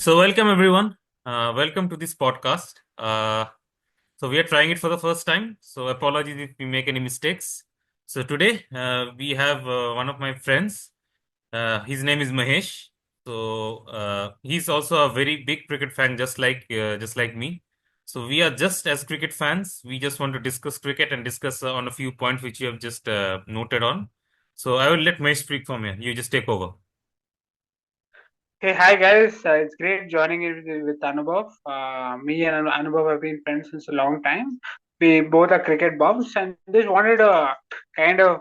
So, welcome everyone. Welcome to this podcast. So, we are trying it for the first time. So, apologies if we make any mistakes. So, today we have one of my friends. His name is Mahesh. So, he's also a very big cricket fan, just like me. So, we are just as cricket fans. We just want to discuss cricket and discuss on a few points which you have just noted on. So, I will let Mahesh speak from here. You just take over. Hey, hi guys. It's great joining in with Anubhav. Me and Anubhav have been friends since a long time. We both are cricket buffs and just wanted to kind of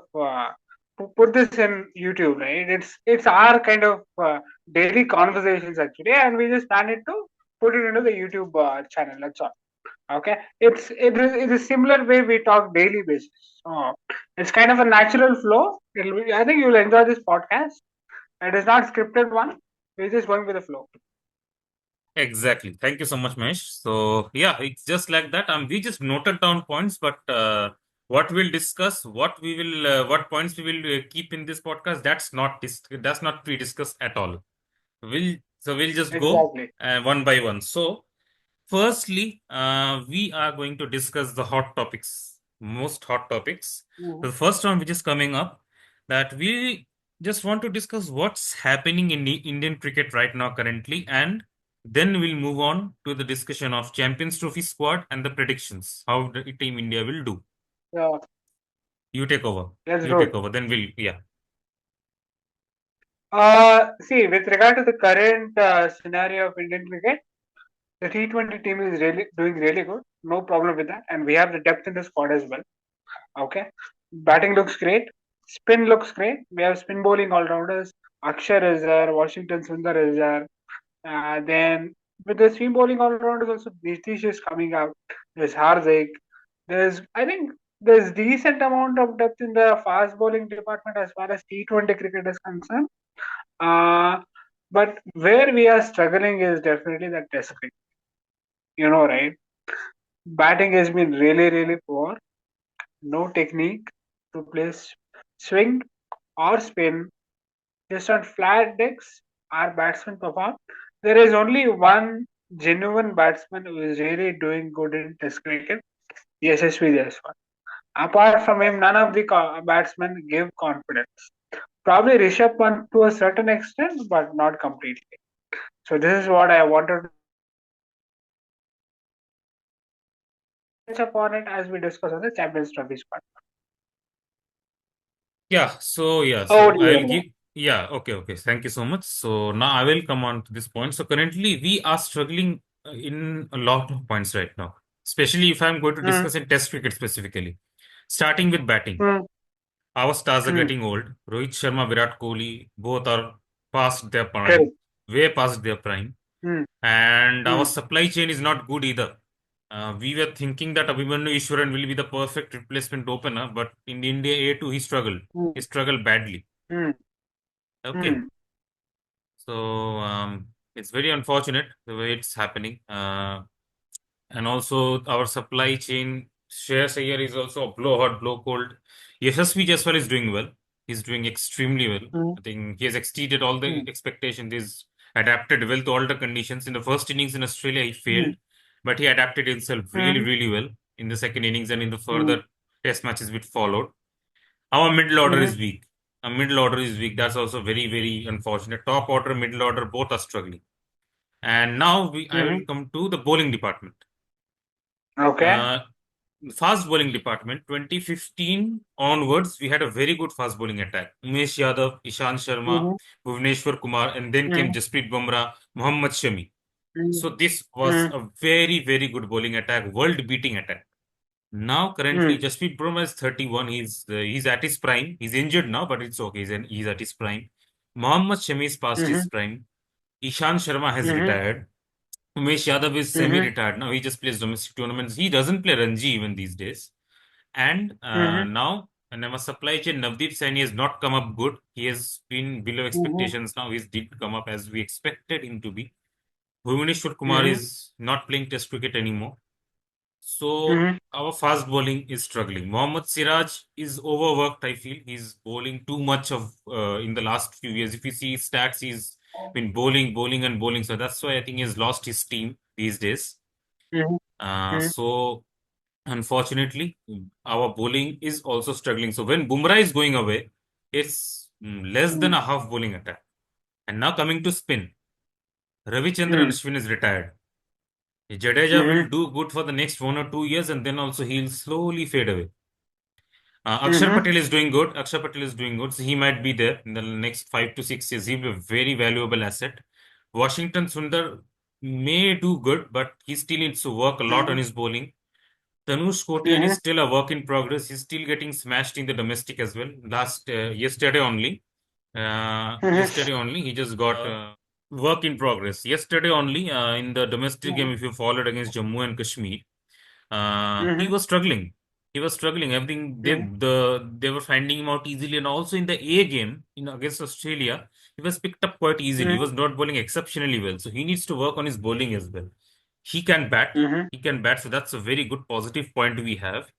put this in YouTube, right? It's our kind of daily conversations actually, and we just planted to put it into the YouTube channel. That's all. Okay. It is similar way we talk daily basis. So it's kind of a natural flow. I think you'll enjoy this podcast. It is not scripted one. We're just going with the flow. Exactly. Thank you so much, Mesh. So yeah, it's just like that. We just noted down points, but what we'll discuss, what points we will keep in this podcast, that's not pre-discussed at all. We'll just go Exactly. one by one. So firstly, we are going to discuss the hot topics, most hot topics. Mhm. The first one, which is coming up, that we just want to discuss what's happening in the Indian cricket right now, currently, and then we'll move on to the discussion of Champions Trophy squad and the predictions, how the team India will do. Yeah, You take over. let's You do it. take over. Then yeah. See, with regard to the current scenario of Indian cricket, the T20 team is really doing really good. No problem with that, and we have the depth in the squad as well. Okay, batting looks great. Spin looks great. We have spin bowling all rounders. Akshar is there. Washington Sundar is there. Then with the spin bowling all rounders also, Nitish is coming out. There's Hardik. I think there's decent amount of depth in the fast bowling department as far as T20 cricket is concerned. Uh, but where we are struggling is definitely the test cricket. Right? Batting has been really, really poor. No technique to place swing or spin. Just on flat decks, our batsmen perform. There is only one genuine batsman who is really doing good in test cricket. Yashasvi Jaiswal. Apart from him, none of the batsmen give confidence. Probably Rishabh Pant to a certain extent, but not completely. So this is what I wanted to touch upon it as we discuss on the Champions Trophy squad. So I will ODI. give. Yeah, okay. Thank you so much. So now I will come on to this point. So currently we are struggling in a lot of points right now, especially if I'm going to Mm, discuss in Test cricket specifically. Starting with batting, mm, our stars are mm, getting old. Rohit Sharma, Virat Kohli, both are past their prime, correct. way past their prime, Mm, and our mm, supply chain is not good either. We were thinking that Abhimanyu Ishwaran will be the perfect replacement opener, but in India A2 he struggled. mm, He struggled badly. mm, Okay. mm, So it's very unfortunate the way it's happening. And also our supply chain shares here is also blow hot, blow cold. Yashasvi Jaiswal is doing well. He's doing extremely well. mm, I think he has exceeded all the mm, expectations. He's adapted well to all the conditions. In the first innings in Australia, he mm, failed, but he adapted himself really, mm, really well in the second innings and in the mm, further test matches which followed. Our middle order mm, is weak. Our middle order is weak. That's also very, very unfortunate. Top order, middle order, both are struggling. And now I mm. will come to the bowling department. Okay. Uh, Fast bowling department, 2015 onwards, we had a very good fast bowling attack. Umesh Yadav, Ishant Sharma, Mm-hmm. Bhuvneshwar Kumar, and then came Mm, Jasprit Bumrah, Mohammad Shami. mm, So this was mm, a very, very good bowling attack, world-beating attack. Now, currently, mm, Jasprit Bumrah is 31. He's at his prime. He's injured now, but it's okay. He's at his prime. Mohammad Shami is past his mm, prime. Ishant Sharma has mm, retired. Umesh Yadav is mm, semi-retired now. He just plays domestic tournaments. He doesn't play Ranji even these days. And mm, now, and our supply chain, Navdeep Saini has not come up good. He has been below mm, expectations now. He did come up as we expected him to be. Bhuvaneshwar Kumar mm, is not playing Test cricket anymore. So mm, our fast bowling is struggling. Mohammad Siraj is overworked. I feel he's bowling too much of in the last few years. If you see his stats, he's been bowling and bowling. So that's why I think he's lost his team these days. Mhm. Mhm. So unfortunately, our bowling is also struggling. So when Bumrah is going away, it's less than Mhm. a half bowling attack. And now coming to spin, Ravichandran Mhm. Ashwin is retired. Jadeja will Mhm. do good for the next 1 or 2 years, and then also he'll slowly fade away. Akshar Mhm. Patel is doing good. Akshar Patel is doing good. So he might be there in the next 5 to 6 years. He'll be a very valuable asset. Washington Sundar may do good, but he still needs to work a lot on Mhm. his bowling. Tanush Kotian is Mhm. still a work in progress. He's still getting smashed in the domestic as well. Yesterday only. Mhm. Yesterday only, he just got work in progress. Yesterday only, in the domestic game, if you followed against Jammu and Kashmir, he Mhm. was struggling. He was struggling. Everything Mhm. they were finding him out easily, and also in the A game, against Australia, he was picked up quite easily. He Mhm. was not bowling exceptionally well, so he needs to work on his bowling as well. He can bat. Mhm. He can bat, so that's a very good positive point we have.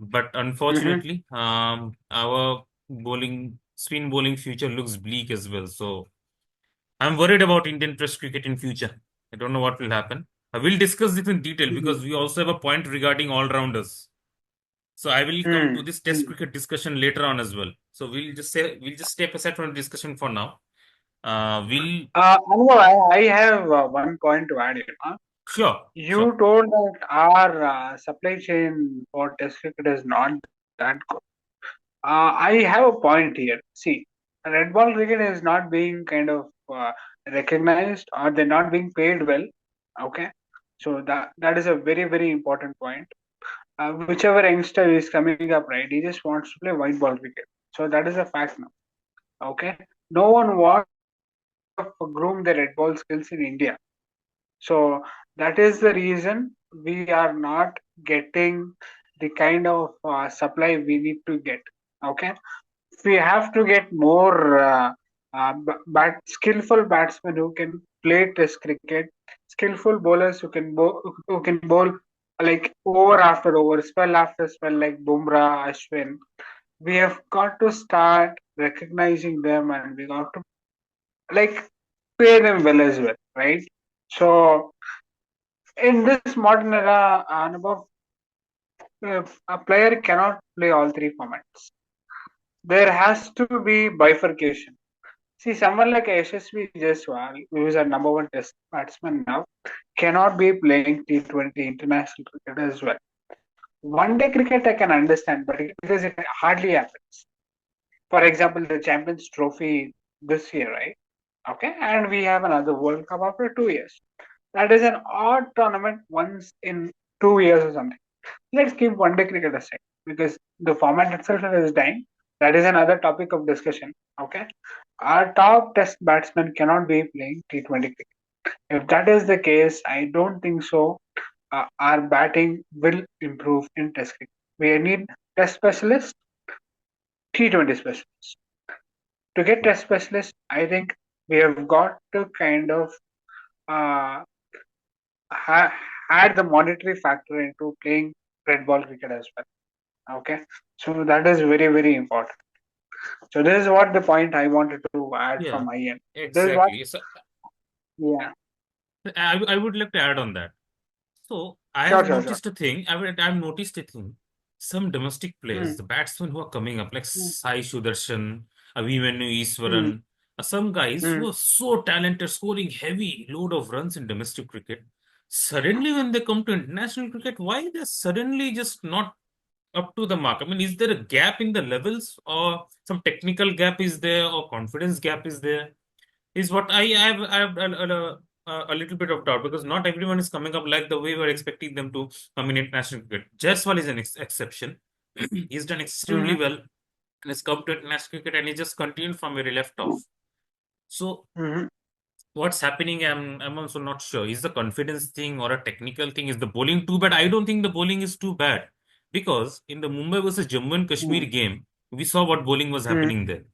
But Mhm. unfortunately, our spin bowling future looks bleak as well. So I'm worried about Indian Test cricket in future. I don't know what will happen. I will discuss this in detail because Mhm. we also have a point regarding all rounders. So I will come to Mhm. this Test Mhm. cricket discussion later on as well. So we'll just step aside from the discussion for now. We'll Anubhav, I have one point to add. Sure, sure. You told that our supply chain for test cricket is not that good. I have a point here. See, red ball cricket is not being kind of recognized, or they're not being paid well. Okay, so that is a very important point. Whichever youngster is coming up, right, he just wants to play white ball cricket. So that is a fact now. Okay, no one wants to kind of groom the red ball skills in India. So that is the reason we are not getting the kind of supply we need to get. Okay, we have to get more skillful batsmen who can play test cricket, skillful bowlers who can bowl like over after over, spell after spell, like Bumrah, Ashwin. We have got to start recognizing them, and we got to like pay them well as well, right? So in this modern era, Anubhav, a player cannot play all three formats. There has to be bifurcation. See, someone like Yashasvi Jaiswal, who is our number one test batsman now, cannot be playing T20 international cricket as well. One day cricket I can understand, but because it hardly happens. For example, the Champions Trophy this year, right? Okay, and we have another World Cup after 2 years. That is an odd tournament once in 2 years or something. Let's keep one day cricket aside because the format itself is dying. That is another topic of discussion. Okay. Our top test batsmen cannot be playing T20 cricket. If that is the case, I don't think so. Our batting will improve in test cricket. We need test specialists, T20 specialists. To get test specialists, I think we have got to kind of uh, ha- add the monetary factor into playing red ball cricket as well. Okay, so that is very important. So this is what the point I wanted to add from Yeah, my end. This is what, exactly. So yeah, I would like to add on that. So I sure, have sure, sure. noticed a thing. I've noticed a thing. Some domestic players, Mm, the batsmen who are coming up, like mm, Sai Sudarshan, Abhimanyu mm, Easwaran, some guys mm, who are so talented, scoring heavy load of runs in domestic cricket. Suddenly, when they come to international cricket, why they're suddenly just not up to the mark? I mean, is there a gap in the levels, or some technical gap is there, or confidence gap is there? Is what I have a little bit of doubt because not everyone is coming up like the way we're expecting them to come in international cricket. Jaiswal is an exception. He's done extremely mm, well and has come to international cricket and he just continued from where he left off. So mm, what's happening? I'm also not sure. Is the confidence thing or a technical thing? Is the bowling too bad? I don't think the bowling is too bad because in the Mumbai versus Jammu and Kashmir mm, game, we saw what bowling was mm, happening there.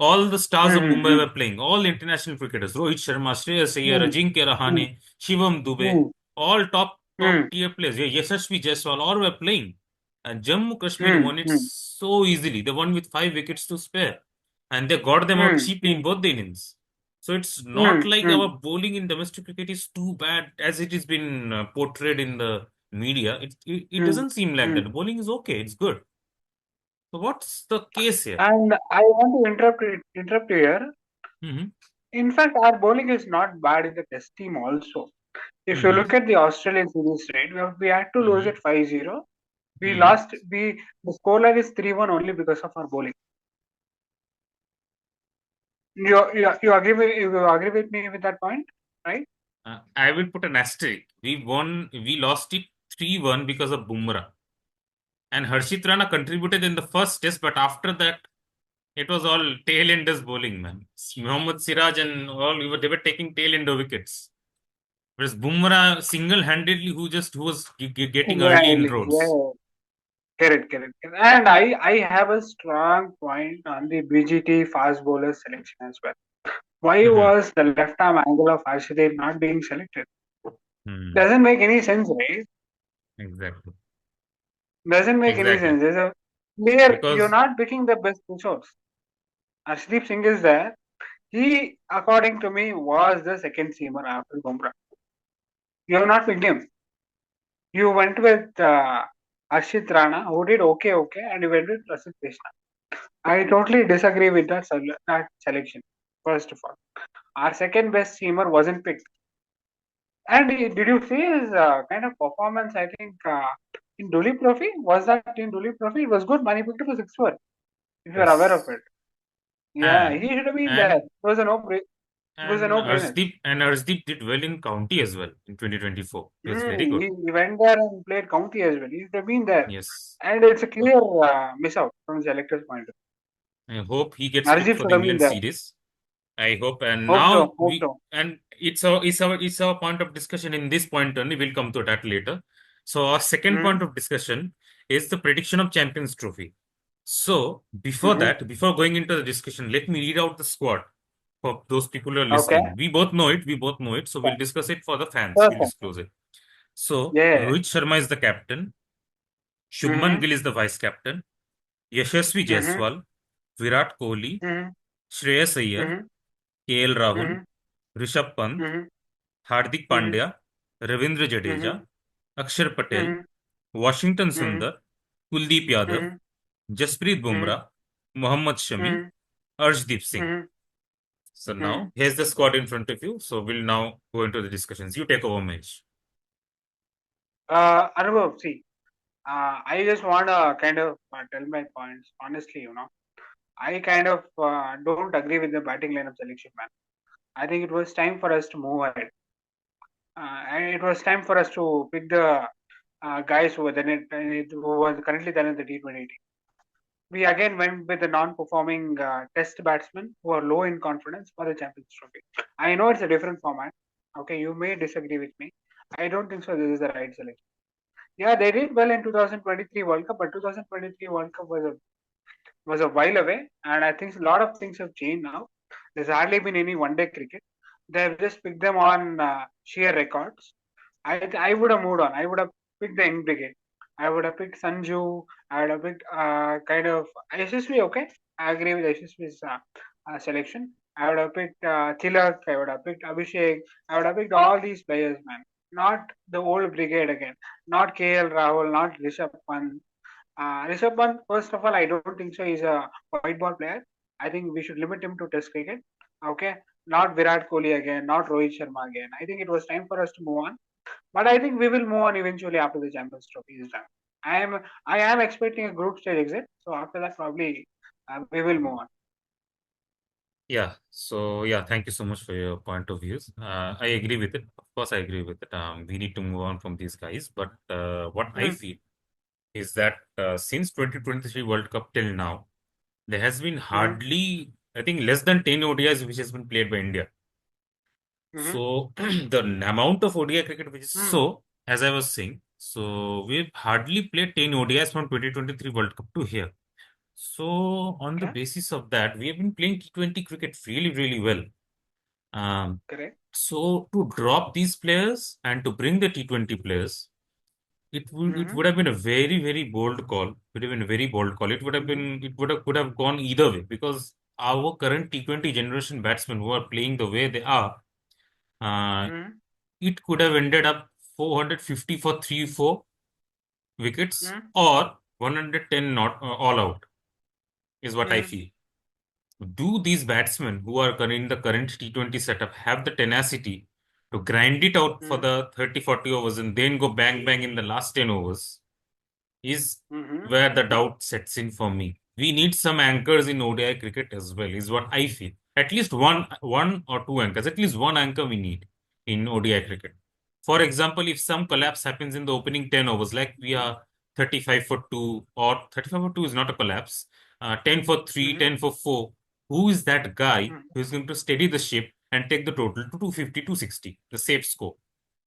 All the stars of mm, Mumbai mm, were playing. All international cricketers: Rohit Sharma, Shreyas Iyer, mm, Ajinkya mm, Rahane, Shivam Dube, mm, all top mm, tier players. Yeah, Yashasvi Jaiswal, all were playing. And Jammu Kashmir mm, won it mm, so easily. They won with 5 wickets to spare, and they got them out mm, cheaply in mm, both the innings. So it's not Mm, like our mm, bowling in domestic cricket is too bad as it has been portrayed in the media. It mm, doesn't seem like that. mm. Bowling is okay. It's good. So what's the case here? And I want to interrupt you here. Hmm. In fact, our bowling is not bad in the test team also. If you Hmm. look at the Australian series, right, we had to lose Hmm. it 5-0. We Hmm. lost, the scoreline is 3-1 only because of our bowling. You agree with me with that point, right? I will put an asterisk. We lost it 3-1 because of Bumrah. And Harshit Rana contributed in the first test, but after that, it was all tail enders bowling, man. Mohammad Siraj and all, they were taking tail ender wickets. Whereas Bumrah single-handedly, who was getting early Right, inroads. yeah, correct. And I have a strong point on the BGT fast bowler selection as well. Why Hmm. was the left arm angle of Arshdeep not being selected? Hmm. Doesn't make any sense, right? Exactly. Doesn't make any Exactly. sense. There's a player, you're Because, not picking the best resource. Arshdeep Singh is there. He, according to me, was the second seamer after Bumrah. You have not picked him. You went with Arshit Rana, who did okay, and you went with Prasidh Krishna. I totally disagree with that selection. First of all, our second best seamer wasn't picked. And did you see his kind of performance? I think in Dulip Trophy, was that in Dulip Trophy? It was good. Money picked up a six-over. If you are aware of yes. it, yeah, And, he should have been there. and, It was a no-brainer. Arshdeep did well in county as well in 2024. He was very good. He went there and played county as well. He should have been there, Yes. and it's a clear miss out from the selector's point of I hope he view. gets picked Arjit for should the have been England there. series. I hope. And Hope so. now Hope so. it's our point of discussion in this point only. We'll come to that later. So our second point Mm-hmm. of discussion is the prediction of Champions Trophy. So before Mm-hmm. that, before going into the discussion, let me read out the squad for those people who are Okay. listening. We both know it. We both know it. So we'll discuss it for the fans. We'll Perfect. disclose it. So Yeah. Rohit Sharma is the captain. Shubman Mm-hmm. Gill is the vice captain. Yashasvi Mm-hmm. Jaiswal, Virat Kohli, Mm-hmm. Shreyas Iyer, Mm-hmm. KL Rahul, Mm-hmm. Rishabh Pant, Mm-hmm. Hardik Mm-hmm. Pandya, Ravindra Mm-hmm. Jadeja, Akshar Patel, Mm-hmm. Washington Mm-hmm. Sundar, Kuldeep Yadav, Mm-hmm. Jasprit Mm-hmm. Bumrah, Mohammad Shami, Mm-hmm. Arshdeep Singh. Mm-hmm. So Mm-hmm. now here's the squad in front of you. So we'll now go into the discussions. You take over, Mahesh. Anubhav, see, I just want to kind of tell my points. Honestly, I kind of don't agree with the batting lineup selection, man. I think it was time for us to move ahead. And it was time for us to pick the guys who were currently there in the T20 team. We again went with the non-performing test batsmen who are low in confidence for the Champions Trophy. I know it's a different format. Okay, you may disagree with me. I don't think so. This is the right selection. Yeah, they did well in 2023 World Cup, but 2023 World Cup was a while away, and I think a lot of things have changed now. There's hardly been any one-day cricket. They've just picked them on sheer records. I would have moved on. I would have picked the young brigade. I would have picked Sanju. I would have picked kind of SSV. Okay, I agree with SSV's selection. I would have picked Tilak. I would have picked Abhishek. I would have picked all these players, man. Not the old brigade again. Not KL Rahul. Not Rishabh Pant. Rishabh Pant, first of all, I don't think so. He's a white ball player. I think we should limit him to Test cricket. Okay, not Virat Kohli again, not Rohit Sharma again. I think it was time for us to move on. But I think we will move on eventually after the Champions Trophy is done. I am expecting a group stage exit. So after that, probably we will move on. Yeah. So yeah, thank you so much for your point of views. I agree with it. Of course, I agree with it. We need to move on from these guys. But what I Mm, feel is that since 2023 World Cup till now, there has been mm, hardly, I think, less than 10 ODIs which has been played by India. mm, So the amount of ODI cricket which is mm. so, as I was saying, so we've hardly played 10 ODIs from 2023 World Cup to here. So on the Okay, basis of that, we have been playing T20 cricket really, really well. Um, correct. so to drop these players and to bring the T20 players, it would Mm-hmm, have been a very, very bold call. It would have been a very bold call. It would have mm-hmm, been it would have could have gone either way because our current T20 generation batsmen who are playing the way they are, uh, Mm-hmm. it could have ended up 450 for 3-4 wickets Mm-hmm. or 110 not all out, is what I Mm-hmm. feel. Do these batsmen who are in the current T20 setup have the tenacity to grind it out for the 30-40 overs and then go bang bang in the last 10 overs? Is Mm-hmm. where the doubt sets in for me. We need some anchors in ODI cricket as well, is what I feel. At least one or two anchors, at least one anchor we need in ODI cricket. For example, if some collapse happens in the opening 10 overs, like we are 35 for 2, or 35 for 2 is not a collapse, 10 for 3, Mm-hmm. 10 for 4, who is that guy Mm-hmm. who is going to steady the ship and take the total to 250, 260, the safe score?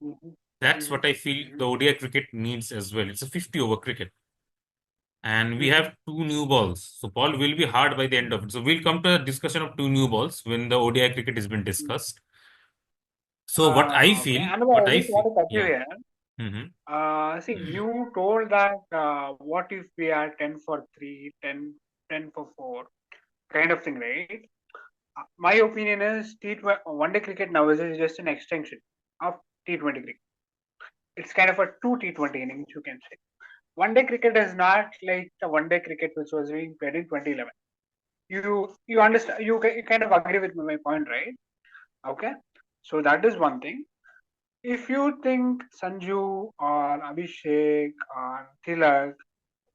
Mm-hmm. That's Mm-hmm. what I feel the ODI cricket needs as well. It's a 50 over cricket and we Mm-hmm. have two new balls. So Paul will be hard by the end of it. So we'll come to a discussion of two new balls when the ODI cricket has been discussed. So Okay. Anubhav, what I I just feel, want to cut you yeah. here. Hmm. See, you told that what if we are 10 for 3, 10 for 4, kind of thing, right? My opinion is one day cricket nowadays is just an extension of T20 cricket. It's kind of a two T20 innings, you can say. One day cricket is not like the one day cricket which was being played in 2011. You understand, you kind of agree with my point, right? Okay. So that is one thing. If you think Sanju or Abhishek or Tilak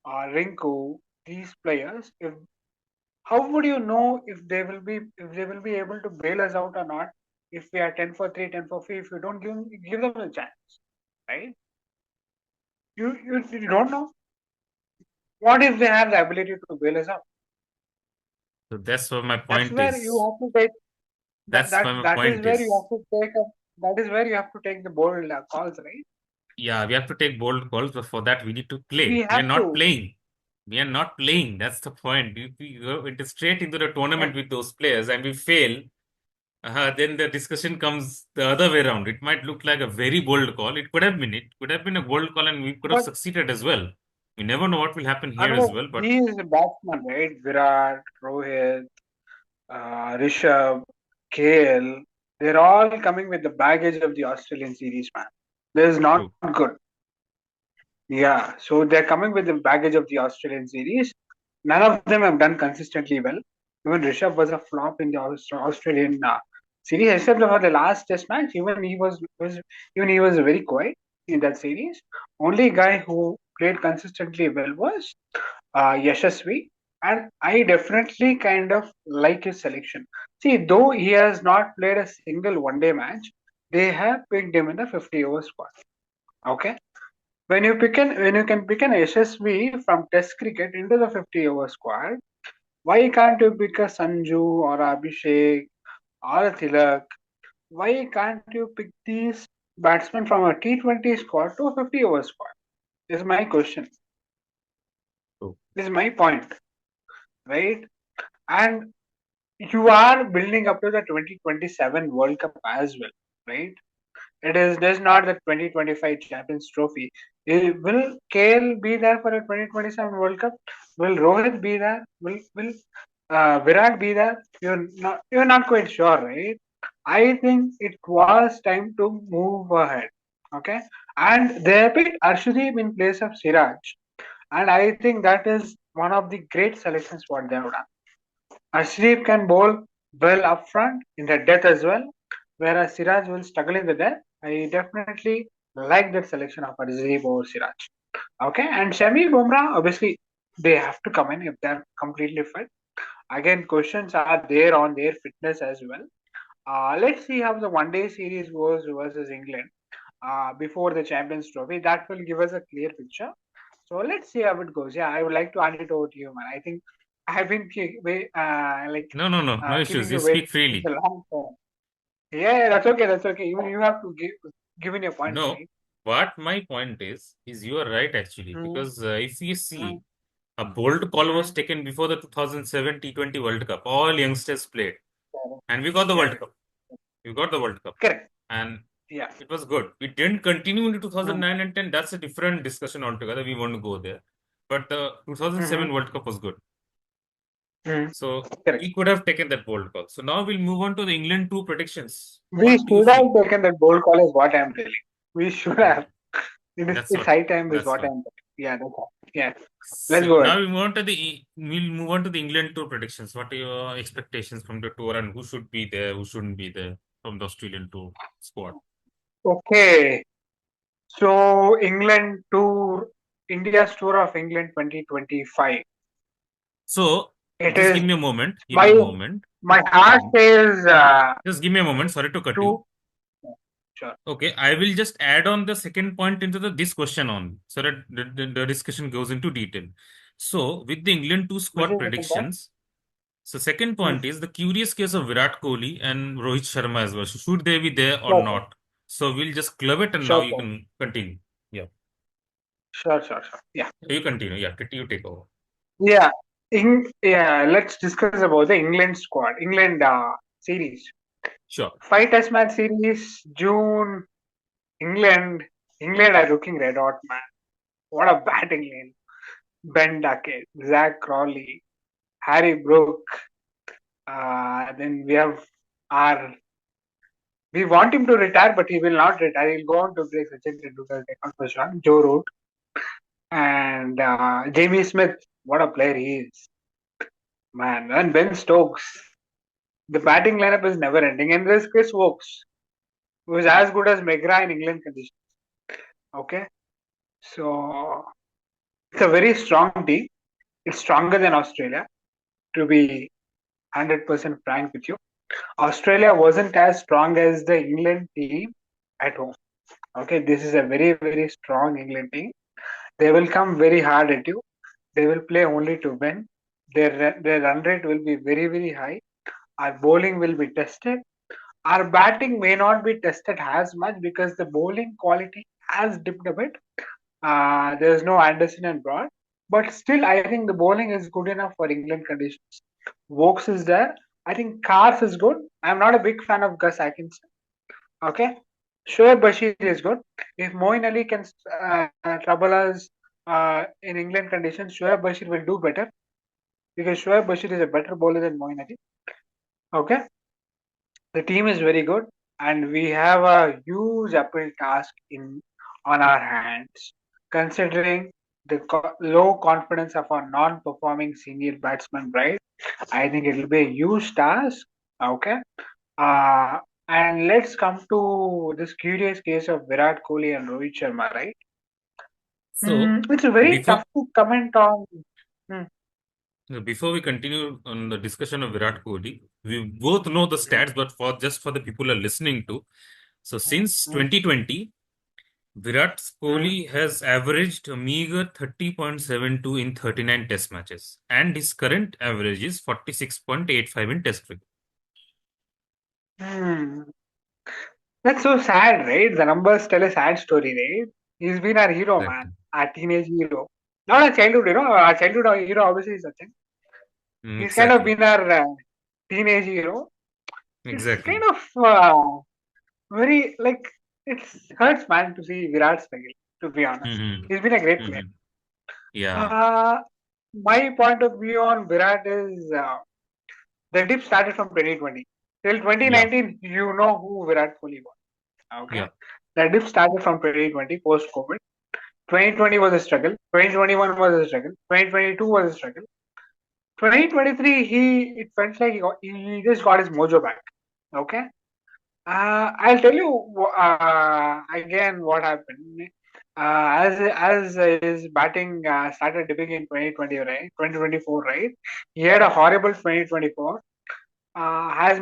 or Rinku, these players, if how would you know if they will be able to bail us out or not if we are 10 for 3, 10 for 3, if you don't give them a chance, right? You don't know. What if they have the ability to bail us out? So that's what my That's point where you is. have to take That's why my that is point where you is. have to take a that is where you have to take the bold calls, right? Yeah, we have to take bold calls, but for that we need to We play. We are have not to. playing. We are not playing. That's the point. If we go into straight into the Yes, tournament with those players and we fail, then the discussion comes the other way around. It might look like a very bold call. It could have been. It could have been a bold call, and we could have but succeeded as well. We never know what will happen here as Anubhav, well. But he is a batsman, right? Virat, Rohit, Rishabh, KL, they're all coming with the baggage of the Australian series, man. This is not true. good. Yeah, so they're coming with the baggage of the Australian series. None of them have done consistently well. Even Rishabh was a flop in the Australian series, except for the last Test match. Even he was very quiet in that series. Only guy who played consistently well was Yashasvi, and I definitely kind of like his selection. See, though he has not played a single one-day match, they have picked him in the 50-over squad. Okay, when you can pick an SSV from Test cricket into the 50-over squad, why can't you pick a Sanju or Abhishek or a Tilak? Why can't you pick these batsmen from a T20 squad to a 50-over squad? Is my question. True. This is my point, right? And you are building up to the 2027 World Cup as well, right? There's not the 2025 Champions Trophy. Will KL be there for a 2027 World Cup? Will Rohit be there? Will Virat be there? You're not quite sure, right? I think it was time to move ahead. Okay, and they picked Arshdeep in place of Siraj, and I think that is one of the great selections what they have done. Ashraf can bowl well up front in the death as well, whereas Siraj will struggle in the death. I definitely like that selection of Ashraf over Siraj. Okay, and Shami Bumrah, obviously, they have to come in if they're completely fit. Again, questions are there on their fitness as well. Let's see how the one day series goes versus England before the Champions Trophy. That will give us a clear picture. So let's see how it goes. Yeah, I would like to hand it over to you, man. I think I've been No, no, no, no keeping issues. You you waiting speak since freely. a long time. Yeah, that's okay. That's okay. You have to give in your points, No, right? what my point is you are right actually Mm-hmm. because if you see a bold call was Mm-hmm. taken before the 2007 T20 World Cup. All youngsters played, Correct. and we got the World Correct. Cup. We got the World Cup, Correct. and Yeah. it was good. We didn't continue into Mm-hmm. 2009 and 10. That's a different discussion altogether. We won't go there. But the 2007 Mm-hmm. World Cup was good. Mm. So Correct. he could have taken that bold call. So now we'll move on to the England 2 predictions. We What do you should have feel? taken that bold call is what I'm telling. We should Yeah, have. that's It's what. high time is That's what what. I'm telling. Yeah, that's all. Yeah. Let's So go now ahead. we'll move on to the England tour predictions. What are your expectations from the tour and who should be there, who shouldn't be there from the Australian tour squad? Okay. So England tour, India's tour of England 2025. So It just give is me a moment. Give me my a moment. my heart Mhm. says Just give me a moment. Sorry to cut you. two. Sure. Okay, I will just add on the second point into this question on so that the discussion goes into detail. So with the England two Which squad is the second part? predictions, so second Hmm. point is the curious case of Virat Kohli and Rohit Sharma as well. So should they be there or Sure, not? So we'll just club it and now sure, you sure, can continue. Yeah, sure. Yeah, you continue. Yeah, you take over. yeah. Yeah. Let's discuss about the England squad, England series. Sure. Five Test match series, June. England, England are looking red hot, man. What a batting lane! Ben Duckett, Zach Crawley, Harry Brook. Then we have our. We want him to retire, but he will not retire. He'll go on to break Sachin Tendulkar's record for sure. Joe Root and Jamie Smith. What a player he is, man. And Ben Stokes. The batting lineup is never ending. And there's Chris Wokes, who is as good as McGrath in England conditions. Okay, so it's a very strong team. It's stronger than Australia, to be 100% frank with you. Australia wasn't as strong as the England team at home. Okay, this is a very strong England team. They will come very hard at you. They will play only to win. Their run rate will be very high. Our bowling will be tested. Our batting may not be tested as much because the bowling quality has dipped a bit. There's no Anderson and Broad, but still, I think the bowling is good enough for England conditions. Vokes is there. I think Cars is good. I'm not a big fan of Gus Atkinson. Okay, Shoaib Bashir is good. If Moeen Ali can trouble us in England conditions, Shoaib Bashir will do better because Shoaib Bashir is a better bowler than Moeen Ali. Okay, the team is very good, and we have a huge uphill task in on our hands, considering the low confidence of our non-performing senior batsman. Right, I think it will be a huge task. Okay, uh, and let's come to this curious case of Virat Kohli and Rohit Sharma. Right, So it's a very before tough to comment on. Hmm, before we continue on the discussion of Virat Kohli, we both know the hmm, stats, but for just for the people who are listening to, so since hmm, 2020, Virat hmm. Kohli has averaged a meager 30.72 in 39 test matches, and his current average is 46.85 in test cricket. Hmm. That's so sad, right? The numbers tell a sad story, right? He's been our hero, man. Exactly. Our teenage hero. Not a childhood hero. Our childhood hero obviously is Sachin. He's kind of Exactly. been our teenage hero. It's kind Exactly. of very like it hurts, man, to see Virat struggle. To be honest, Hmm. he's been a great player. Hmm. Yeah. Uh, my point of view on Virat is the dip started from 2020 till Yeah. 2019. You know who Virat Kohli was. Okay, Yeah. the dip started from 2020 post COVID. 2020 was a struggle. 2021 was a struggle. 2022 was a struggle. 2023, it felt like he just got his mojo back. Okay. I'll tell you again what happened. As his batting started dipping in 2020, right? 2024, right? He had a horrible 2024. As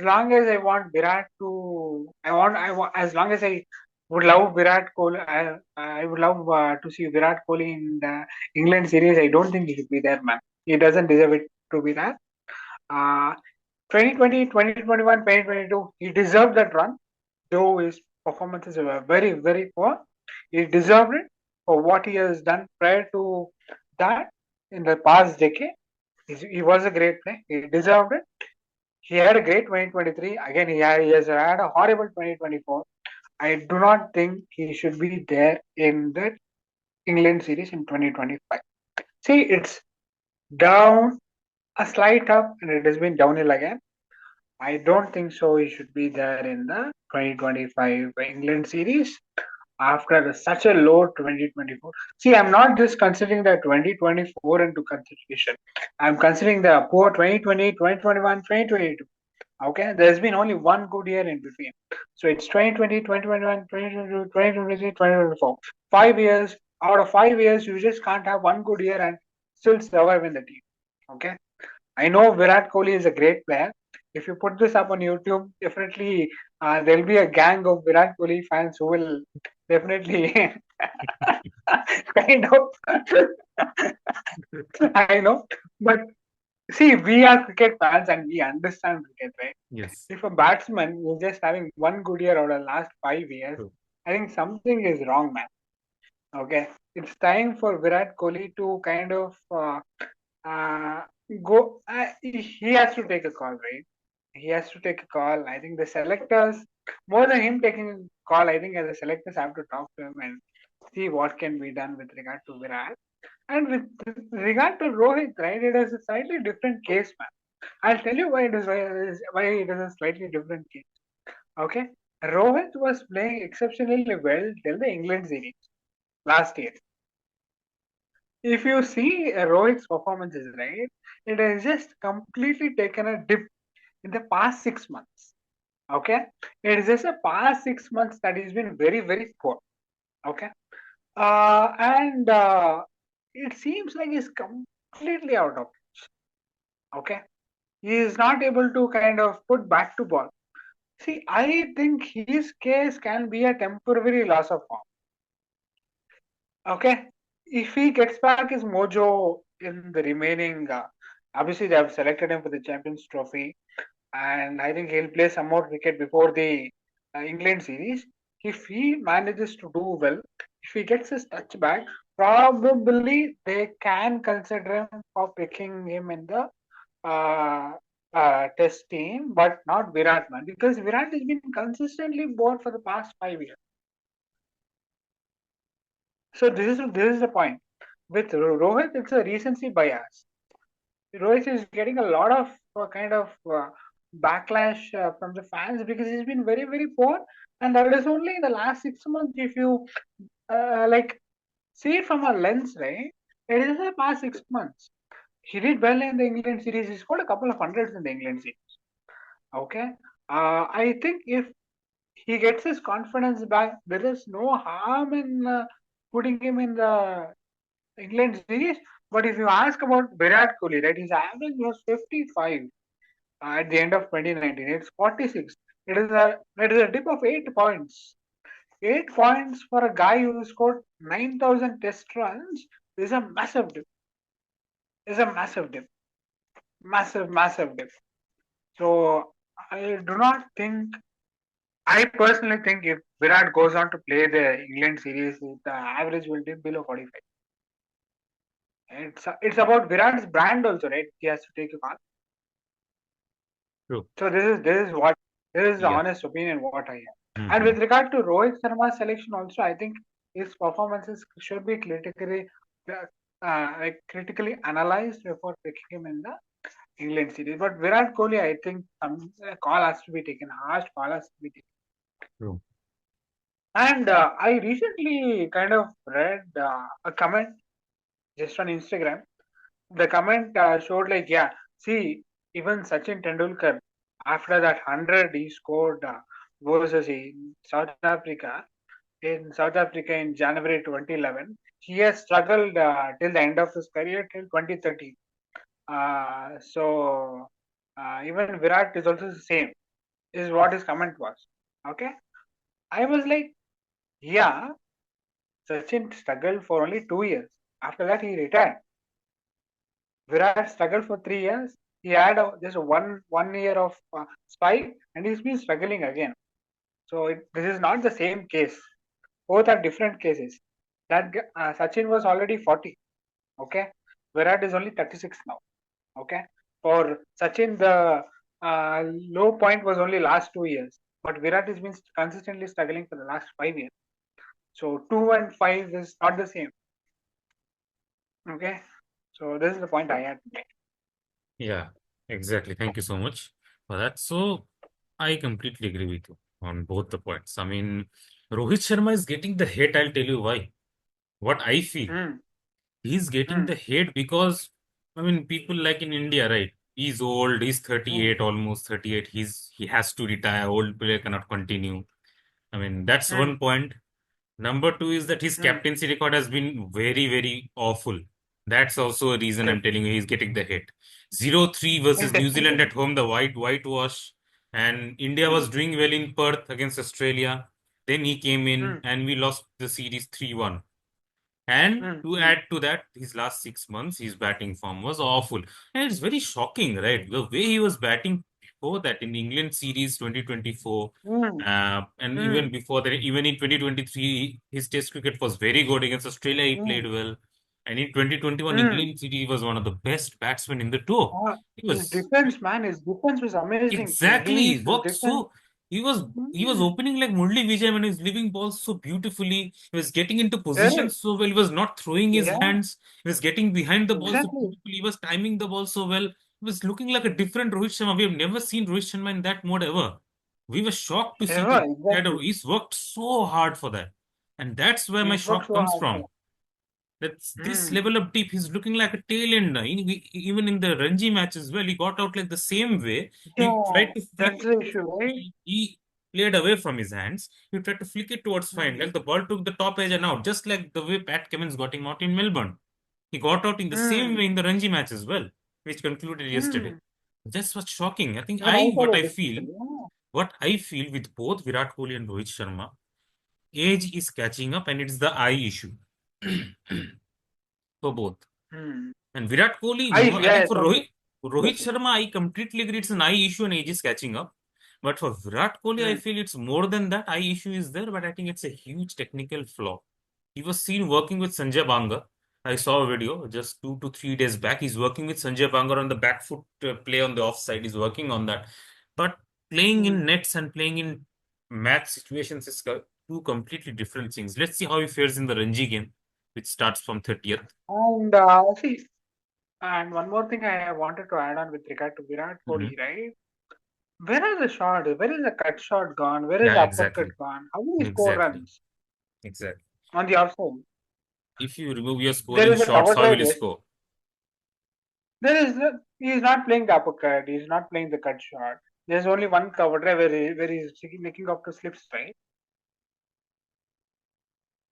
long as I want Virat to, as long as I would love Virat Kohli, I would love to see Virat Kohli in the England series. I don't think he should be there, man. He doesn't deserve it to be there. Uh, 2020, 2021, 2022, he deserved that run, though his performances were very poor. He deserved it for what he has done prior to that in the past decade. He was a great player. He deserved it. He had a great 2023. Again, he has had a horrible 2024. I do not think he should be there in the England series in 2025. See, it's down a slight up and it has been downhill again. I don't think so. He should be there in the 2025 England series after such a low 2024. See, I'm not just considering the 2024 into consideration. I'm considering the poor 2020, 2021, 2022. Okay, there's been only one good year in between. So it's 2020, 2021, 2022, 2023, 2024. 5 years. Out of 5 years, you just can't have one good year and still survive in the team. Okay. I know Virat Kohli is a great player. If you put this up on YouTube, definitely there'll be a gang of Virat Kohli fans who will definitely kind of. I know, but see, we are cricket fans and we understand cricket, right? Yes. If a batsman is just having one good year out of the last 5 years, True. I think something is wrong, man. Okay, it's time for Virat Kohli to kind of uh, go. He has to take a call, right? He has to take a call. I think the selectors, more than him taking a call, I think as the selectors have to talk to him and see what can be done with regard to Virat. And with regard to Rohit, right, it is a slightly different case, man. I'll tell you why it is a slightly different case. Okay, Rohit was playing exceptionally well till the England series last year. If you see Rohit's performances, right, it has just completely taken a dip in the past 6 months. Okay, it is just a past 6 months that he's been very poor. Okay, and it seems like he's completely out of. Okay, he is not able to kind of put back to ball. See, I think his case can be a temporary loss of form. Okay, if he gets back his mojo in the remaining, obviously they have selected him for the Champions Trophy, and I think he'll play some more cricket before the England series. If he manages to do well, if he gets his touch back, probably they can consider him for picking him in the uh, test team, but not Virat man, because Virat has been consistently bored for the past 5 years. So this is the point. With Rohit, it's a recency bias. Rohit is getting a lot of kind of backlash from the fans because he's been very poor, and that is only in the last 6 months. If you like see it from a lens, right? It is the past 6 months. He did well in the England series. He scored a couple of hundreds in the England series. Okay, I think if he gets his confidence back, there is no harm in putting him in the England series. But if you ask about Virat Kohli, right, his average was 55 at the end of 2019. It's 46. It is a dip of 8 points. 8 points for a guy who scored 9,000 test runs is a massive dip. Is a massive dip. Massive dip. So I do not think. I personally think if Virat goes on to play the England series, the average will dip below 45. It's about Virat's brand also, right? He has to take a call. True. So this is the Yeah. honest opinion what I have. And Hmm. with regard to Rohit Sharma's selection also, I think his performances should be critically analyzed before picking him in the England series. But Virat Kohli, I think some call has to be taken, harsh call has to be taken. True. And I recently kind of read a comment just on Instagram. The comment showed like, yeah, see, even Sachin Tendulkar, after that 100 he scored versus South Africa in January 2011, he has struggled till the end of his career till 2013. So even Virat is also the same, is what his comment was. Okay, I was like, yeah, Sachin struggled for only 2 years. After that, he retired. Virat struggled for 3 years. He had just one year of spike, and he's been struggling again. So this is not the same case. Both are different cases. Sachin was already 40. Okay, Virat is only 36 now. Okay, for Sachin the low point was only last 2 years, but Virat has been consistently struggling for the last 5 years. So 2 and 5 is not the same. Okay, so this is the point I had to make. Yeah, exactly. Thank you so much for that. So I completely agree with you on both the points. I mean, Rohit Sharma is getting the hate. I'll tell you why. What I feel, Hmm. he's getting Hmm. the hate because, I mean, people like in India, right? He's old, he's Hmm. 38, almost 38. He has to retire. Old player cannot continue. I mean, that's Hmm. one point. Number two is that his Hmm. captaincy record has been very, very awful. That's also a reason Yes. I'm telling you he's getting the hit. 0-3 versus New Zealand Definitely. at home, the whitewash. And India Hmm. was doing well in Perth against Australia. Then he came in Hmm. and we lost the series 3-1. And Hmm. to Hmm. add to that, his last 6 months, his batting form was awful. And it's very shocking, right? The way he was batting before that in England series 2024, Hmm. and Hmm. even before that, even in 2023, his test cricket was very good. Against Australia, he Hmm. played well. And in 2021 Hmm. England series, he was one of the best batsmen in the tour. He His was defense, man, his defense was amazing. To exactly, leave his worked defense. so he was Hmm. opening like Murli Vijay when he was leaving balls so beautifully. He was getting into Correct. positions so well. He was not throwing his Yeah. hands. He was getting behind the ball so Exactly. beautifully. He was timing the ball so well. He was looking like a different Rohit Sharma. We have never seen Rohit Sharma in that mode ever. We were shocked to see Ever. that. Exactly. He's worked so hard for that, and that's where my He's worked shock so comes hard for from. that. That's this Hmm. level of deep. He's looking like a tail ender. Even in the Ranji match as well, he got out like the same way. He Yeah. tried to flick That's it the towards issue, right? he played away from his hands. He tried to flick it towards fine. Hmm. Like the ball took the top edge and out, just like the way Pat Cummins got him out in Melbourne. He got out in the same Hmm. way in the Ranji match as well, which concluded yesterday. Hmm. That's what's shocking. I think Even I saw what the I feel, discussion. Yeah. with both Virat Kohli and Rohit Sharma, age is catching up and it's the eye issue for both. Hmm. And Virat Kohli, I no, I think yes. for Okay. Rohit Sharma, I completely agree. It's an eye issue and age is catching up. But for Virat Kohli, I Hmm. feel it's more than that. Eye issue is there, but I think it's a huge technical flaw. He was seen working with Sanjay Banga. I saw a video just 2 to 3 days back. He's working with Sanjay Banga on the back foot play on the offside. He's working on that. But playing Hmm. in nets and playing in match situations is two completely different things. Let's see how he fares in the Ranji game, which starts from 30th. And see, and one more thing I wanted to add on with regard to Virat Mhm. Kohli, right? Where is the shot? Where is the cut shot gone? Where is Yeah, the uppercut exactly. gone? How will he score Exactly. runs Exactly. on the outside? If you remove your There scoring is a shots, cover how will drive. you Yes. score? There is the, he is not playing the uppercut. He is not playing the cut shot. There's only one cover drive where he is making up to slips, right?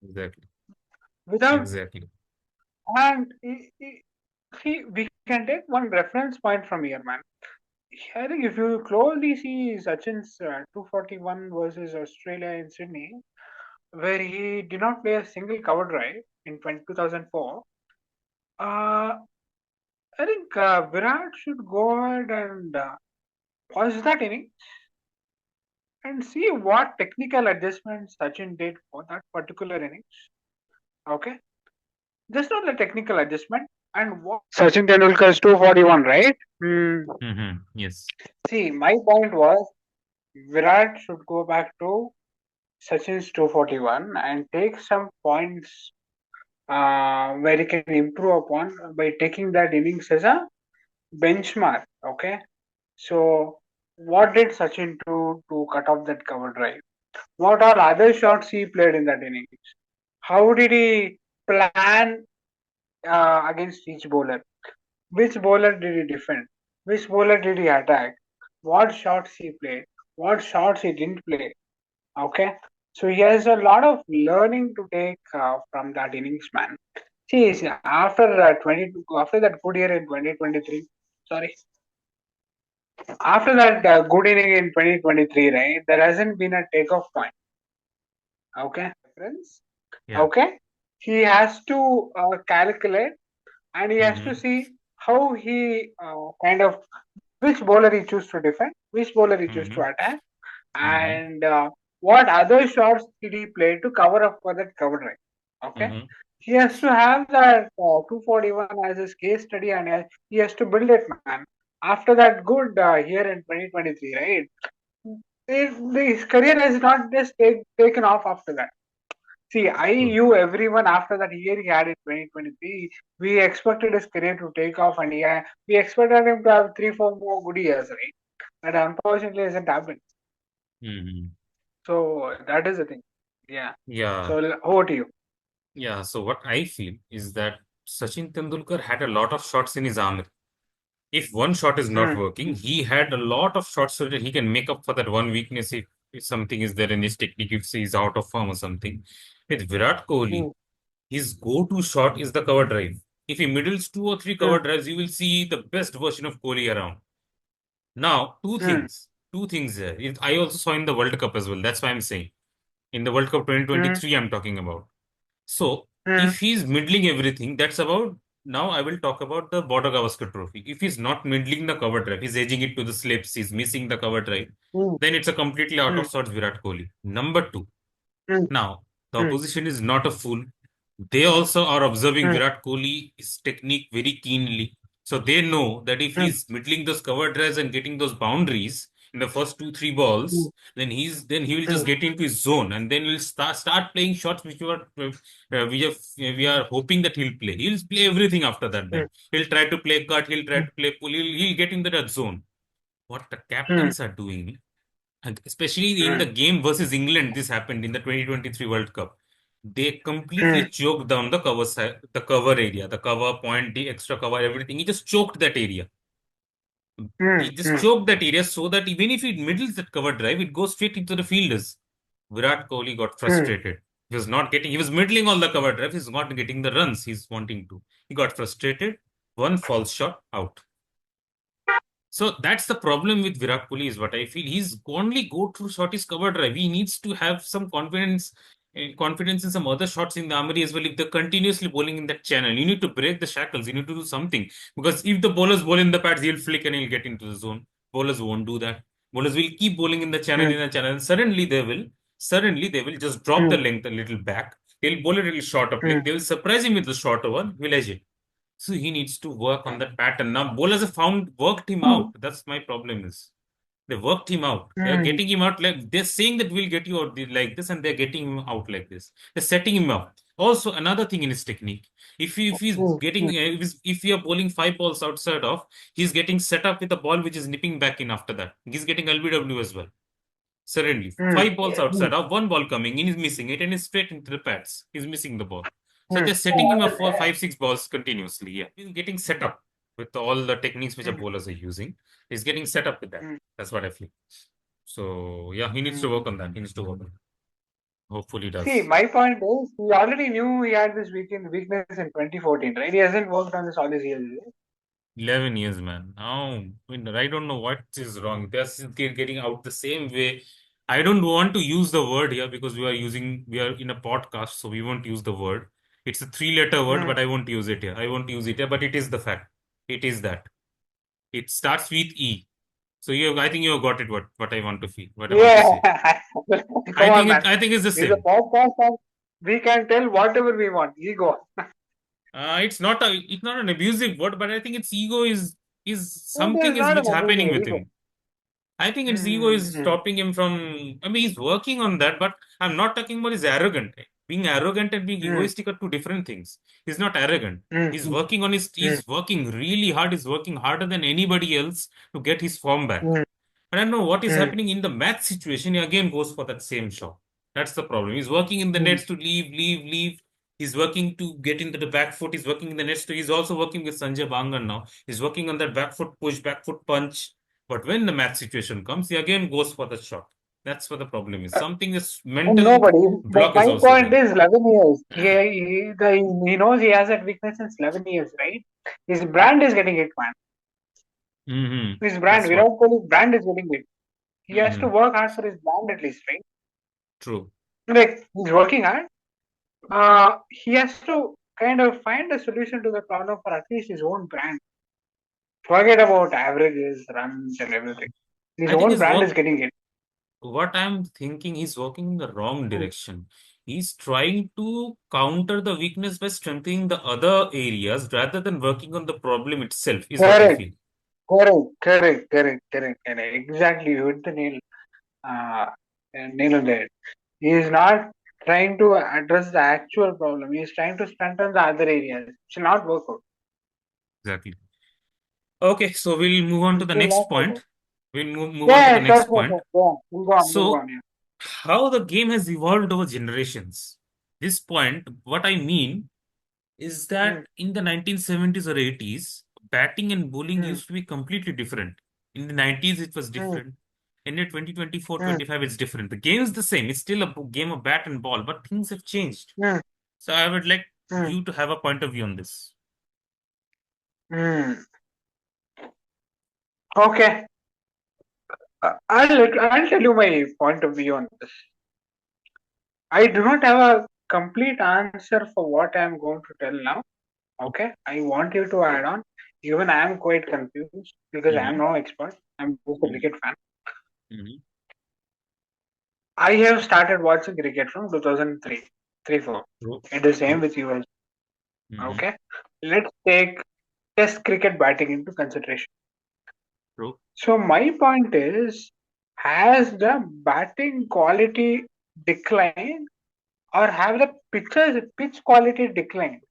Exactly. Without Exactly. and see, we can take one reference point from here, man. I think if you closely see Sachin's 241 versus Australia in Sydney, where he did not play a single cover drive in 2004, I think Virat should go ahead and pause that inning and see what technical adjustments Sachin did for that particular innings. Okay, just not the technical adjustment and what Sachin Tendulkar's 241, right? Hmm. Yes. See, my point was Virat should go back to Sachin's 241 and take some points where he can improve upon by taking that innings as a benchmark. Okay, so what did Sachin do to cut off that cover drive? What are other shots he played in that innings? How did he plan against each bowler? Which bowler did he defend? Which bowler did he attack? What shots he played? What shots he didn't play? Okay, so he has a lot of learning to take from that innings, man. See, after 22, after that good year in 2023, sorry, after that good inning in 2023, right? There hasn't been a takeoff point. Okay, friends. Yeah. Okay, he has to calculate and he has to Mm-hmm. see how he kind of which bowler he choose to defend, which bowler he choose to Mm-hmm. attack, Mm-hmm. and what other shots did he play to cover up for that cover drive. Okay, Mm-hmm. he has to have that 241 as his case study and he has to build it, man. After that good year in 2023, right? His career has not just taken off after that. See, True. everyone after that year he had in 2023, we expected his career to take off, and we expected him to have 3, 4 more good years, right? But unfortunately, it hasn't happened. Hmm. So that is the thing. Yeah. Yeah. So over to you. Yeah. So what I feel is that Sachin Tendulkar had a lot of shots in his armor. If one shot is not Mm, working, he had a lot of shots so that he can make up for that one weakness if something is there in his technique, if he's out of form or something. With Virat Kohli, mm, his go-to shot is the cover drive. If he middles two or three cover mm, drives, you will see the best version of Kohli around. Now, two mm, things. Two things there. I also saw in the World Cup as well. That's why I'm saying. In the World Cup mm, 2023, I'm talking about. So, mm, if he's middling everything, that's about. Now, I will talk about the Border Gavaskar Trophy. If he's not middling the cover drive, he's edging it to the slips, he's missing the cover drive, mm, then it's a completely out of mm, sorts Virat Kohli. Number two, mm, now, the mm, opposition is not a fool. They also are observing mm, Virat Kohli's technique very keenly. So they know that if mm, he's middling those cover drives and getting those boundaries in the first two, three balls, then he will just mm, get into his zone and then we'll start playing shots which we are hoping that he'll play. He'll play everything after that. mm, Then he'll try to play cut, he'll try mm, to play pull, he'll get into that zone. What the mm, captains are doing, and especially in the mm, game versus England, this happened in the 2023 World Cup. They completely mm, choked down the cover side, the cover area, the cover point, the extra cover, everything. He just choked that area. He mm, just mm, choked that area so that even if he middles that cover drive, it goes straight into the fielders. Virat Kohli got mm, frustrated. He was middling all the cover drive. He's not getting the runs he's wanting to. He got frustrated. One false shot out. So that's the problem with Virat Kohli is what I feel. He's only go through shot is cover drive. He needs to have some confidence in some other shots in the armory as well. If they're continuously bowling in that channel, you need to break the shackles. You need to do something because if the bowlers bowl in the pads, he'll flick and he'll get into the zone. Bowlers won't do that. Bowlers will keep bowling mm, in the channel, and suddenly they will just drop the mm, length a little back. They'll bowl a little short of mm, length. They will surprise him with the shorter one. Will edge it. So he needs to work on that pattern. Now bowlers have worked him out. That's my problem is they worked him out. They're mm, getting him out like they're saying that we'll get you out like this, and they're getting him out like this. They're setting him up. Also, another thing in his technique, if he's mm, getting mm, if we are bowling five balls outside of, he's getting set up with a ball which is nipping back in after that. He's getting LBW as well. Suddenly, mm, five balls outside of one ball coming in, he's missing it, and he's straight into the pads. He's missing the ball. So mm, they're setting him up for five, six balls continuously. Yeah, he's getting set up with all the techniques which the mm, bowlers are using. He's getting set up with that. mm, That's what I feel. So yeah, he needs to mm. work on that. He needs to work on that. Hopefully, he See, does. my point is, he already knew he had this weakness in 2014, right? He hasn't worked on this all these years. 11 years, man. Now, I mean, I don't know what is wrong. They're still getting out the same way. I don't want to use the word here because we are in a podcast, so we won't use the word. It's a three-letter word, Mm. but I won't use it here. I won't use it here, but it is the fact. It is that. It starts with E. So I think you have got it. What I want to feel. What I want to Yeah, say. come on, man. I think it's the It's a same. podcast and we can tell whatever we want. Ego. It's not an abusive word, but I think its ego is It something is is not which an happening abusive with ego. him. I think its ego is Mm-hmm. stopping him from. I mean, he's working on that, but I'm not talking about his arrogant. Being arrogant and being Mm-hmm. egoistic are two different things. He's not arrogant. He's Mm-hmm. working on his. He's working really hard. He's working harder than anybody else to get his form back. I don't know what is Mm-hmm. happening in the match situation. He again goes for that same shot. That's the problem. He's working in the Mm-hmm. nets to leave. He's working to get into the back foot. He's working in the nets to. He's also working with Sanjay Bangan now. He's working on that back foot push, back foot punch. But when the match situation comes, he again goes for the shot. That's what the problem is. Something is And mental nobody. block is My also point there. is 11 years. He knows he has that weakness since 11 years, right? His brand is getting hit, man. Hmm. His brand, That's what. Virat Kohli's brand is getting hit. He has to Hmm. work hard for his brand at least, right? True. Like, he's working hard. He has to kind of find a solution to the problem for at least his own brand. Forget about averages, runs, and everything. His I think own his brand work is getting hit. what I'm thinking, he's working in the wrong Mm. direction. He's trying to counter the weakness by strengthening the other areas rather than working on the problem itself, is what I Correct, feel. correct. Exactly, you hit the nail, uh, nail on the head. He is not. trying to address the actual problem. He's trying to strengthen the other areas. It should not work out. Exactly. Okay, so we'll move on to the It will next not work point. out. We'll move on to the Yeah, sure, next sure, point. sure. Go on. We'll go on. We'll go So, on. Yeah. how the game has evolved over generations. This point, what I mean is Mm, that in the 1970s or 80s, batting and bowling mm, used to be completely different. In the 90s, it was mm, different. In the 2024, mm, 25, it's different. The game is the same. It's still a game of bat and ball, but things have changed. mm, So I would like mm, you to have a point of view on this. mm. Okay. I'll tell you my point of view on this. I do not have a complete answer for what I am going to tell now. Okay. I want you to add on. Even I am quite confused because I am Mm-hmm. no expert. I'm just a cricket fan. Mm-hmm. I have started watching cricket from 2003, 3, 4. True. It is same True. with you as well. Mm-hmm. Okay. Let's take Test cricket batting into consideration. True. So my point is, has the batting quality declined or have the pitch quality declined?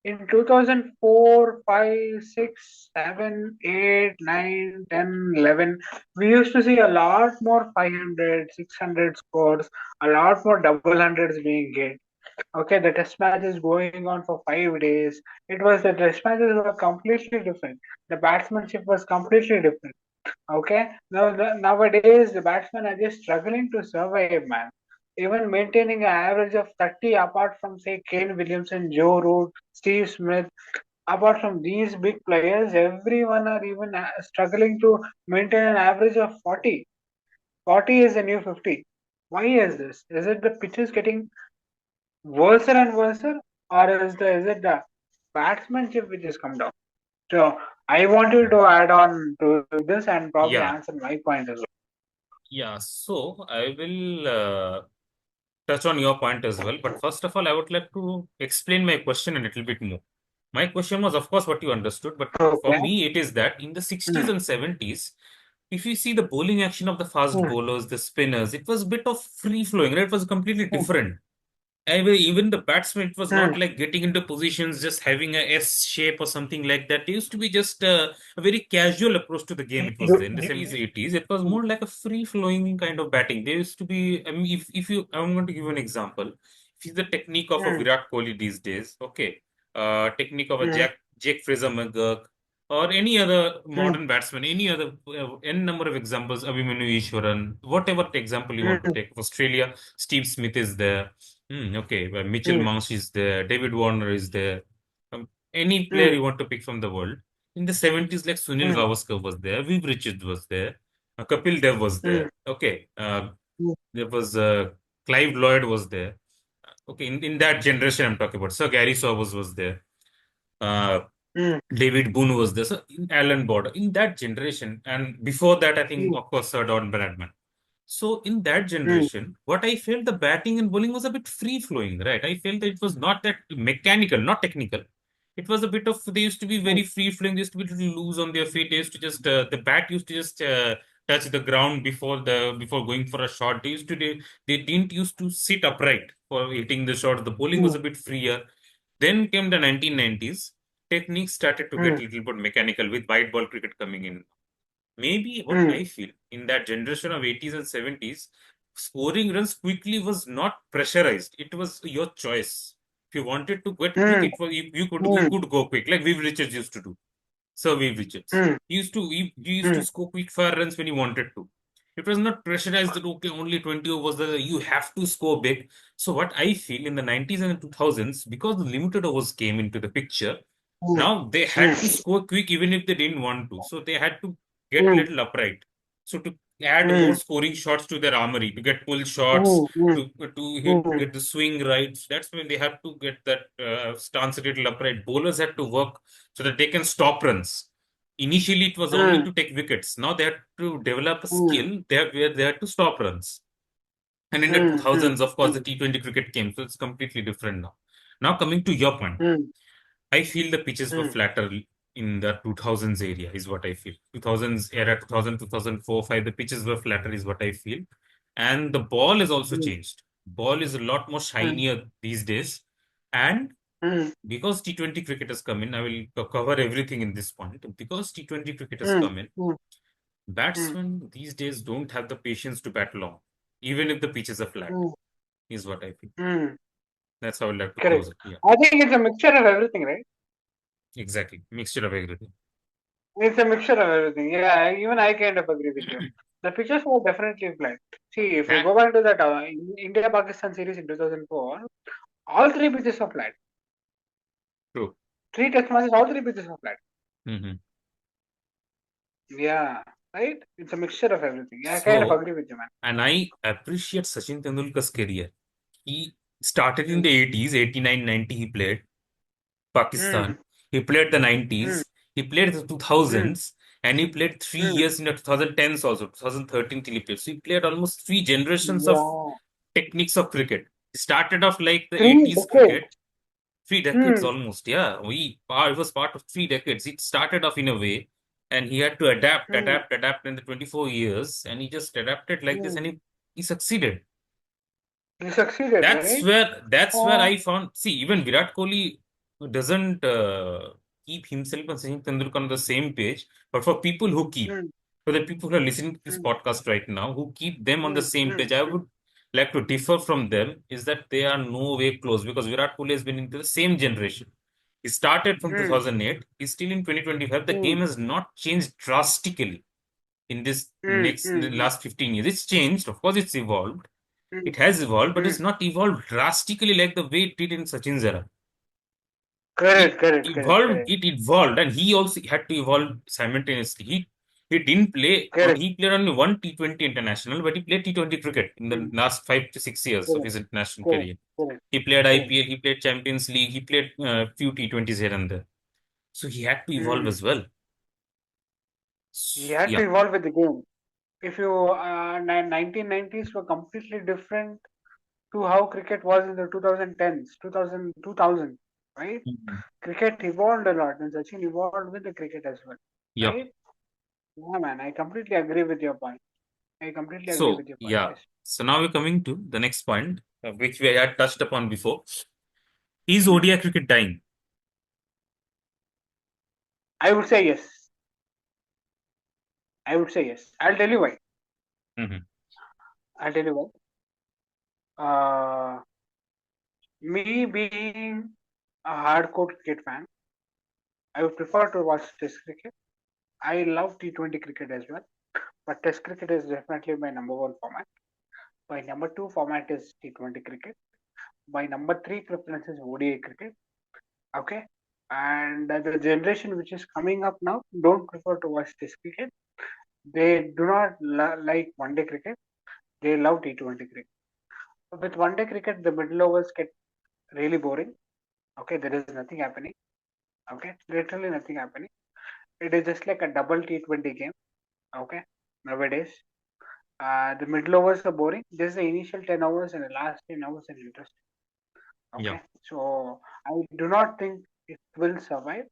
In 2004, 5, 6, 7, 8, 9, 10, 11, we used to see a lot more 500, 600 scores, a lot more double hundreds being hit. Okay, the test match is going on for 5 days. The test matches were completely different. The batsmanship was completely different. Okay, nowadays the batsmen are just struggling to survive, man. Even maintaining an average of 30, apart from say Kane Williamson, Joe Root, Steve Smith, apart from these big players, everyone are even struggling to maintain an average of 40. 40 is the new 50. Why is this? Is it the pitches getting worse and worse, or is it the batsmanship which has come down? So I want you to add on to this and probably Yeah. answer my point as well. Yeah. So I will touch on your point as well. But first of all, I would like to explain my question a little bit more. My question was, of course, what you understood, but for Okay. me, it is that in the 60s Mm, and 70s, if you see the bowling action of the fast mm, bowlers, the spinners, it was a bit of free flowing, right? It was completely mm, different. Even the batsman, it was not mm. like getting into positions, just having a S shape or something like that. It used to be just a very casual approach to the game. It was there in the You, 70s, 80s. It was mm, more like a free flowing kind of batting. There used to be, I mean, if you, I'm going to give you an example. If you see the technique of a mm, Virat Kohli these days, okay, technique of a mm, Jake Fraser McGurk, or any other mm, modern batsman, any other n number of examples, Abhimanyu Ishwaran, whatever example you want to mm, take. Australia, Steve Smith is there. Okay, well, Mitchell mm, Marsh is there, David Warner is there. Any player mm, you want to pick from the world. In the 70s, like Sunil mm, Gavaskar was there, Viv Richards was there, Kapil Dev was mm, there. Okay, mm, there was Clive Lloyd was there. Okay, in that generation I'm talking about. Sir Gary Sovers was there. Uh, mm, David Boone was there. So in Alan Border, in that generation, and before that, I think, mm, of course, Sir Don Bradman. So in that mm, generation, what I felt the batting and bowling was a bit free flowing, right? I felt that it was not that mechanical, not technical. It was a bit of they used to be mm, very free flowing. They used to be little loose on their feet. They used to just the bat used to just touch the ground before going for a shot. They didn't used to sit upright for hitting the shot. The bowling was mm, a bit freer. Then came the 1990s. Techniques started to get mm, a little bit mechanical with white ball cricket coming in. Maybe what mm, I feel in that generation of 80s and 70s, scoring runs quickly was not pressurized. It was your choice. If you wanted to get quick, mm, it was you mm, could go quick, like Viv Richards used to do. Sir Viv Richards. mm, You used to mm, score quick fire runs when you wanted to. It was not pressurized that okay, only 20 overs that you have to score big. So what I feel in the 90s and the 2000s, because the limited overs came into the picture, mm, now they had to mm, score quick even if they didn't want to. So they had to get mm, little upright. So to add more mm, scoring shots to their armory, to get pull shots, mm, mm, to mm, get the swing right. So that's when they had to get that stance a little upright. Bowlers had to work so that they can stop runs. Initially, it was only mm, to take wickets. Now they had to develop a mm, skill where they had to stop runs. And in the mm, 2000s, of course, the T20 cricket came, so it's completely different now. Now coming to your point. mm, I feel the pitches were mm, flatter in the 2000s area, is what I feel. 2000s era, 2000, 2004, 5, the pitches were flatter, is what I feel. And the ball has also mm, changed. Ball is a lot more mm, shinier these days. And mm, because T20 cricket has come in, I will cover everything in this point. Because T20 cricket has mm, come in, mm, mm, batsmen these days don't have the patience to bat long, even if the pitches are flat, mm, is what I feel. mm. That's how I'd like to close Correct. it. Yeah, I think it's a mixture of everything, right? exactly. Mixture of everything. It's a mixture of everything. Yeah, even I kind of agree with you. The pitches were definitely flat. See, if you That go back to that India Pakistan series in 2004, all three pitches are flat. true. Three test matches, all three pitches are flat. Hmm. Yeah, right? It's a mixture of everything. Yeah, I kind of So, agree with you, man. and I appreciate Sachin Tendulkar's career. He started in Mm, the 80s, 89, 90, he played mm, Pakistan. He played the mm, 90s. He played the mm, 2000s. And he played three mm. years in the 2010s also, 2013 till he played. So he played almost three generations of Yeah, techniques of cricket. He started off like the three 80s cricket, decades. 3 decades Hmm, almost. Yeah, it was part of 3 decades. It started off in a way, and he had to hmm, adapt in the 24 years, and he just adapted like this, hmm. and he succeeded. You succeeded, right? That's where Uh, I found. See, even Virat Kohli doesn't keep himself and Sachin Tendulkar on the same page. But hmm, for the people who are listening to this hmm, podcast right now, who keep them on the hmm, same hmm, page, I hmm, would like to differ from them. Is that they are no way close because Virat Kohli has been into the same generation. He started from hmm, 2008. He's still in 2025. The hmm, game has not changed drastically hmm, in hmm, the hmm, last 15 years. It's changed. Of course, it's evolved. hmm, It has evolved, but hmm. it's not evolved drastically like the way it did in Sachin's era. Correct, correct, correct, correct, It evolved, and he also had to evolve simultaneously. He didn't play, or correct. he played only one T20 international, but he played T20 cricket in the Hmm, last 5 to 6 years of correct, his international correct, career. correct, He played correct. IPL, he played Champions League, he played few T20s here and there. So he had to evolve Hmm. as well. He had to Yeah. evolve with the game. If you 1990s were completely different to how cricket was in the 2010s, 2000, right? Mhm. Cricket evolved a lot, and Sachin evolved with the cricket as well, Yep. right? Yeah, man, I completely agree with your point. I completely agree So, with your point. yeah. Yes. So now we're coming to the next point, which we had touched upon before. Is Hmm. ODI cricket dying? I would say yes. I would say yes. I'll tell you why. Mhm. I'll tell you why. Me being a hardcore cricket fan, I would prefer to watch Test cricket. I love T20 cricket as well, but Test cricket is definitely my number one format. My number two format is T20 cricket. My number three preference is ODI cricket. Okay, and the generation which is coming up now don't prefer to watch Test cricket. They do not like one day cricket. They love T20 cricket. With one day cricket, the middle overs get really boring. Okay, there is nothing happening. Okay, literally nothing happening. It is just like a double T20 game. Okay, nowadays. The middle overs are boring. Just the initial 10 hours and the last 10 hours are interesting. Yeah. Okay, so I do not think it will survive.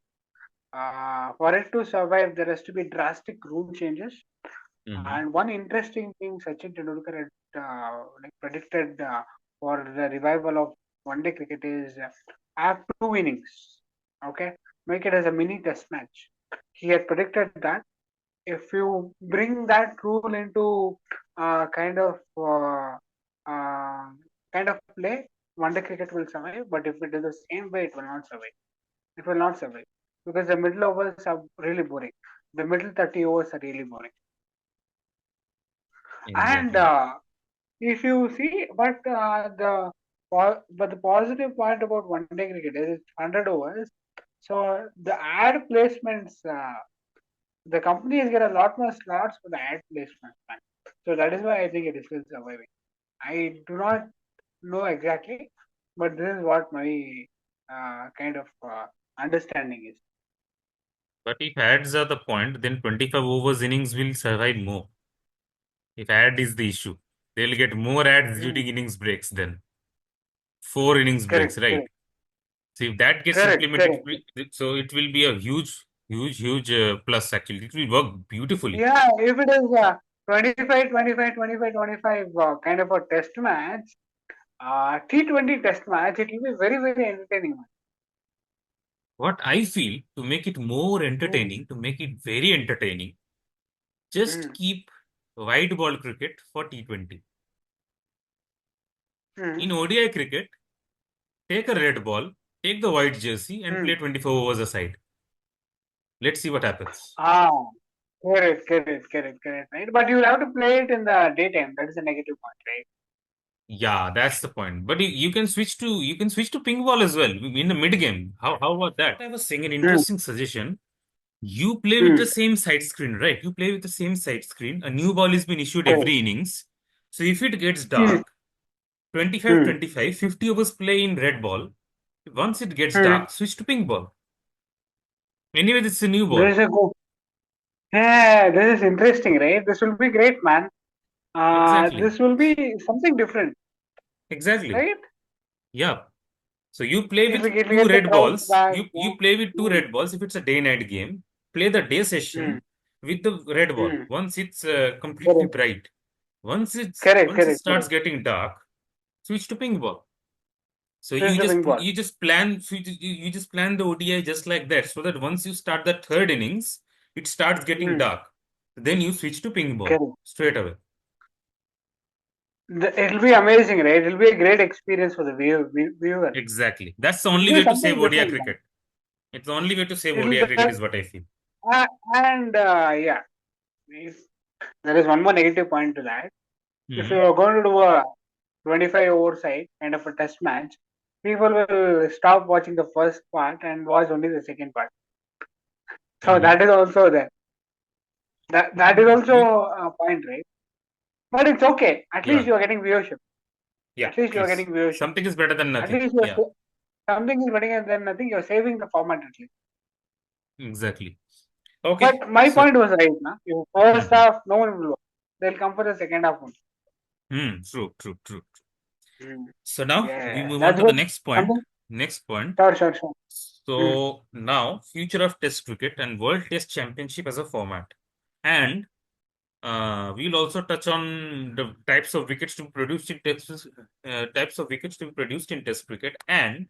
For it to survive, there has to be drastic rule changes. Mhm. And one interesting thing Sachin Tendulkar had like predicted for the revival of one day cricket is have two innings. Okay, make it as a mini test match. He had predicted that if you bring that rule into uh, kind of uh, uh, kind of play, one day cricket will survive. But if it is the same way, it will not survive. It will not survive because the middle overs are really boring. The middle 30 overs are really boring. And Exactly. if you see, but the positive part about one day cricket is it's 100 overs. So the ad placements, the companies get a lot more slots for the ad placements. Man. So that is why I think it is still surviving. I do not know exactly, but this is what my kind of understanding is. But if ads are the point, then 25 overs innings will survive more. If ad is the issue, they'll get more ads Mm. during innings breaks then. 4 innings breaks, Correct, right? correct, So if that gets correct, implemented, correct. so it will be a huge plus actually. It will work beautifully. Yeah, if it is 25, 25, 25, 25 kind of a test match, T20 Test match, it will be very, very entertaining. What I feel, to make it more Mm, entertaining, to make it very entertaining, just mm, keep wide ball cricket for T20. mm, In ODI cricket, take a red ball, take the white jersey, and play mm. 24 overs aside. Let's see what happens. Ah, correct, right? But you'll have to play it in the daytime. That is a negative point, right? Yeah, that's the point. But you can switch to ping ball as well in the mid game. How about that? I was saying an Mm, interesting suggestion. You play with the mm, same side screen, right? You play with the same side screen. A new ball is being issued correct. every innings. So if it gets Mm, dark, 25, mm, 25, 50 overs play in red ball. Once it gets mm. dark, switch to pink ball. Anyway, this is a new There ball. is a go. Yeah, this is interesting, right? This will be great, man. Exactly. This will be something different, Exactly. right? Yeah. So you play with It'll two get the red crowds balls. back. You Yeah. play with two Mm, red balls if it's a day night game. Play the day mm, session with the red ball. mm. Once it's completely Correct, bright. correct, Once it correct, starts correct. getting dark, switch to pink ball. So This is the ping ball. you just plan the ODI just like that, so that once you start the third innings, it starts getting Mm, dark. Then you switch to ping ball correct. straight away. It'll be amazing, right? It'll be a great experience for the viewer. Exactly. That's the It'll only be way to save something ODI different, man. cricket. It's the only way to save It'll ODI cricket that, is what I feel. and yeah, if there is one more negative point to that. If Hmm. you are going to do a 25 over side kind of a test match, people will stop watching the first part and watch only the second part. So Hmm. that is also there. That is also You a point, right? But it's okay. At least yeah you are getting viewership. yeah. At least At you are least getting viewership. something is better than At nothing. least Yeah. something is better than nothing. You're saving the format at least. Exactly. Okay. But my So point was right, na? If first hmm. half, no one will watch. They'll come for the second half only. True. Mm. So now we Yeah, move on that's to the good. next point. Something. Next point. Sure. Mm. So now, future of Test cricket and World Test Championship as a format, and we'll also touch on the types of wickets to be produced in types of wickets to be produced in Test cricket, and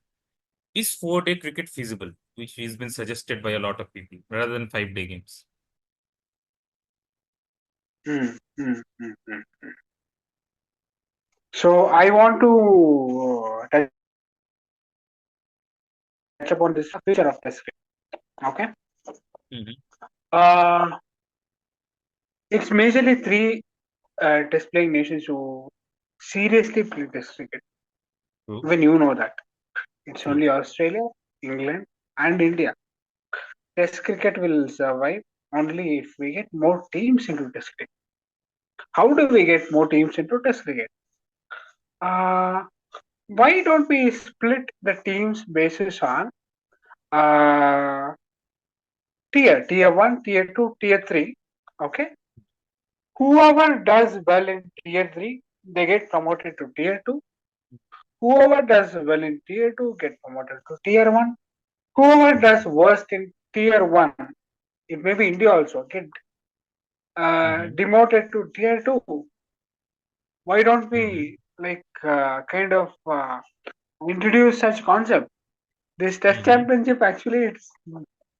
is 4-day cricket feasible, which has been suggested by a lot of people rather than 5-day games. Mm. So I want to touch upon this future of Test cricket. Okay. Hmm. Uh, it's majorly three Test playing nations who seriously play Test cricket. True, When you know that it's true. only Australia, England, and India. Test cricket will survive only if we get more teams into Test cricket. How do we get more teams into Test cricket? Uh, why don't we split the teams basis on uh, tier 1, tier 2, tier 3? Okay. Whoever does well in tier 3, they get promoted to tier 2. Whoever does well in tier 2 get promoted to tier 1. Whoever does worst in tier 1, it may be India also, get Hmm. demoted to tier 2. Why don't Hmm. we kind of introduce such concept? This test Hmm. championship actually it's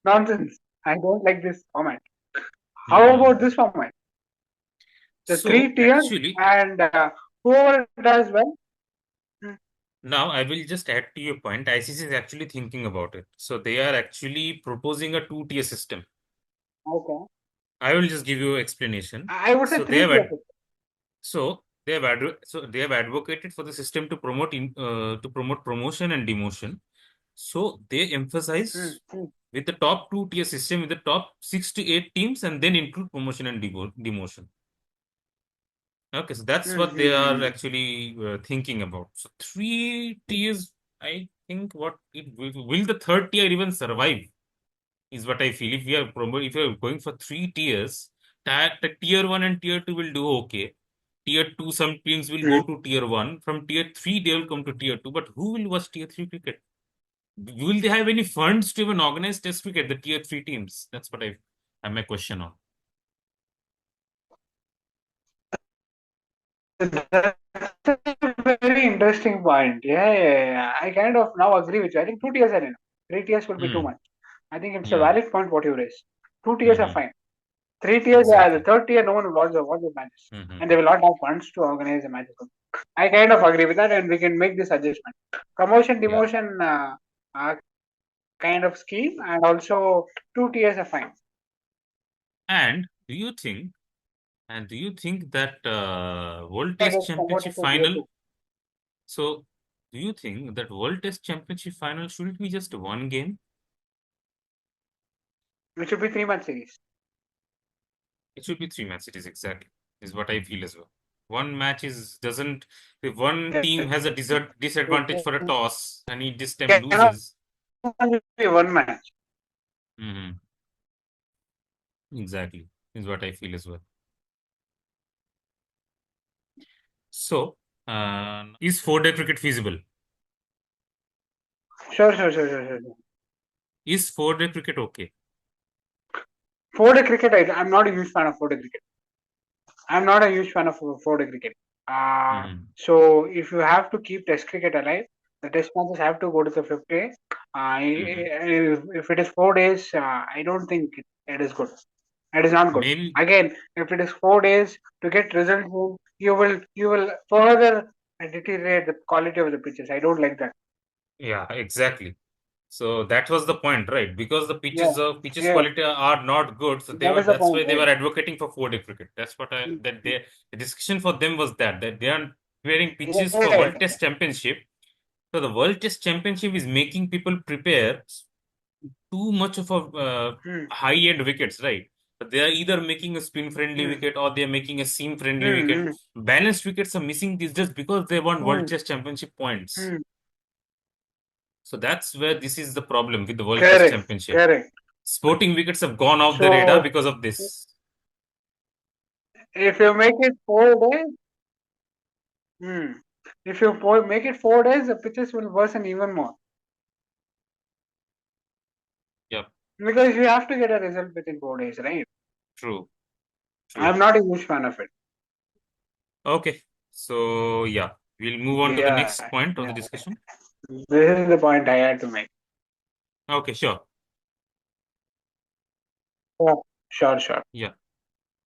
nonsense. I don't like this format. How about Hmm. this format? The So three tier actually, and whoever does well. Mm, now I will just add to your point. ICC is actually thinking about it. So they are actually proposing a two-tier system. okay. I will just give you explanation. I would say So three tier. they have advocated for the system to to promote promotion and demotion. So they Mm, emphasize mm, with the top two-tier system with the top 6 to 8 teams, and then include promotion and demotion. Okay, so that's what they are mm. actually thinking about. So 3 tiers, I think what it will the third tier even survive is what I feel. If we are going for 3 tiers, that the tier one and tier two will do okay. Tier two, some teams will Mm. go to tier one. From tier three, they will come to tier two. But who will watch tier three cricket? Will they have any funds to even organize test cricket? The tier three teams. That's what I have my question on. That's a very interesting Interesting point. Yeah. I kind of now agree with you. I think 2 tiers are enough. 3 tiers will be too Hmm. much. I think it's a Yeah. valid point what you raised. 2 tiers are Hmm. fine. 3 tiers, the Exactly. third tier, no one will watch the matches. And they Hmm. will not have funds to organize the matches. I kind of agree with that, and we can make this adjustment. Promotion, Yeah. demotion kind of scheme, and also 2 tiers are fine. And do you think that World That Test is Championship promoted to tier final? 2. So, do you think that World Test Championship final should it be just one game? It should be 3 month series. It should be three match series exactly. Is what I feel as well. One match is doesn't if one Yes. team has a disadvantage It for a toss and he this time cannot loses. be one match. Hmm. Exactly is what I feel as well. So, is 4-day cricket feasible? Sure. Is 4-day cricket okay? 4 day cricket, I'm not a huge fan of 4 day cricket. I'm not a huge fan of 4 day cricket. Hmm. So if you have to keep Test cricket alive, the Test matches have to go to the fifth day. Hmm. If it is 4 days, I don't think it is good. It is not good. Maybe, Again, if it is 4 days to get results, you will further deteriorate the quality of the pitches. I don't like that. yeah, exactly. So that was the point, right? Because the Yeah, pitches yeah, quality are not good, so that is the that's point, why they right? were advocating for 4-day cricket. That's what I that they the discussion for them was that they are preparing pitches for Yeah. World Test Championship. So the World Test Championship is making people prepare too much of a Hmm, high-end wickets, right? But they are either making a spin-friendly hmm, wicket or they are making a seam-friendly hmm, wicket. hmm, Balanced wickets are missing this just because they want World hmm, Test Championship points. hmm. So that's where this is the problem with the World Test Correct, Championship. correct. Sporting wickets have gone off the radar So because of this. if you make it 4 days, hmm, if you make it 4 days, the pitches will worsen even more Yep, because you have to get a result within 4 days, right? true, true. I'm not a huge fan of it. Okay, so yeah, we'll move on to the Yeah, next point of the yeah. discussion. This is the point I had to make. Okay, sure. Yeah. Sure. Yeah,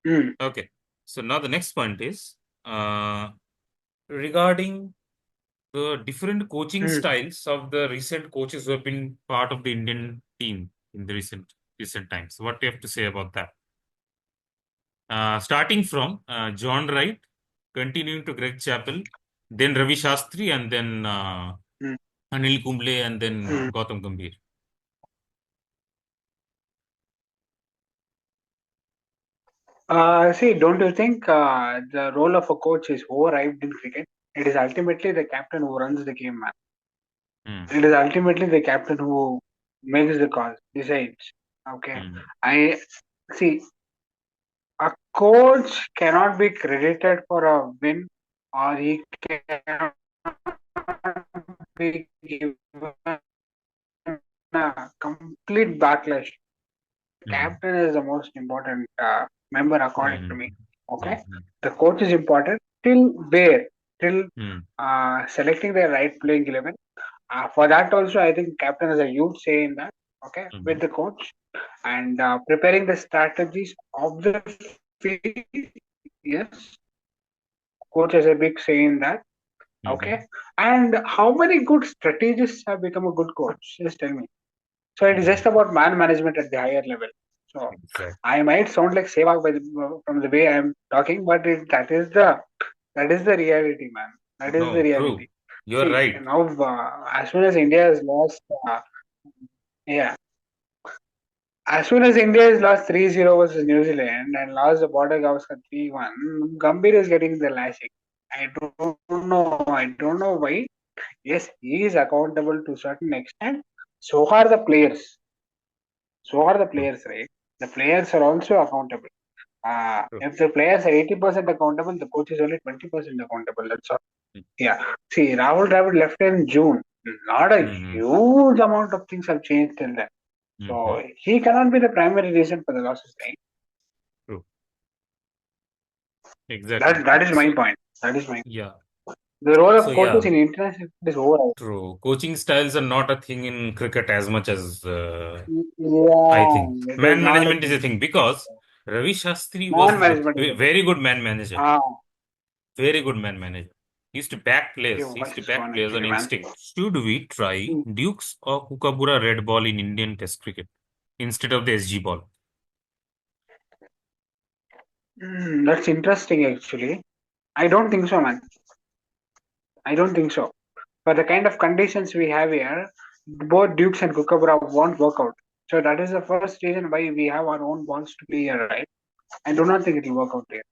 Hmm, okay. So now the next point is uh, regarding the different coaching hmm. styles of the recent coaches who have been part of the Indian team in the recent times. What do you have to say about that? Starting from John Wright, continuing to Greg Chappell, then Ravi Shastri, and then Hmm, Anil Kumble, and then hmm. Gautam Gambhir. See, don't you think the role of a coach is overhyped in cricket? It is ultimately the captain who runs the game, man. Hmm. It is ultimately the captain who makes the calls, decides. Okay. Hmm. I see a coach cannot be credited for a win or he cannot be given a complete backlash. Hmm. Captain is the most important member according to Hmm. me. Hmm. Okay. Hmm. The coach is important till where? Till Hmm. selecting the right playing 11. For that also, I think captain has a huge say in that. Okay, Hmm. with the coach and preparing the strategies of the field. Yes, coach has a big say in that. Okay, Hmm. and how many good strategists have become a good coach? Just tell me. So it is Hmm. just about man management at the higher level. So Exactly. I might sound like Sehwag from the way I'm talking, but that is the reality, man. That is the No, true. reality. You're See right. now, as soon as India has lost, yeah, as soon as India has lost 3-0 versus New Zealand and lost the border Gavaskar 3-1, Gambhir is getting the lashing. I don't know. I don't know why. Yes, he is accountable to a certain extent. So are the players. So are the True. players, right? The players are also accountable. True. If the players are 80% accountable, the coach is only 20% accountable. That's all. Hmm. Yeah. See, Rahul Dravid left in June. Not a Hmm. huge amount of things have changed till then. Hmm. So he cannot be the primary reason for the losses, right? True. Exactly. That is my So point. That is my yeah. The role So of coaches yeah, in international cricket is over. true. Coaching styles are not a thing in cricket as much as I Yeah, think. it is Man not a management is a thing. thing because Ravi Shastri was Man a management is over. very good man manager. Ah, Very good man manager. He used to back players. your He used voice to is back gone players on actually, man. instinct. Should we try Hmm. Dukes or Kookaburra red ball in Indian Test cricket instead of the SG ball? That's interesting actually. I don't think so, man. I don't think so. For the kind of conditions we have here, both Dukes and Kookaburra won't work out. So that is the first reason why we have our own balls to play here, right? I do not think it will work out here.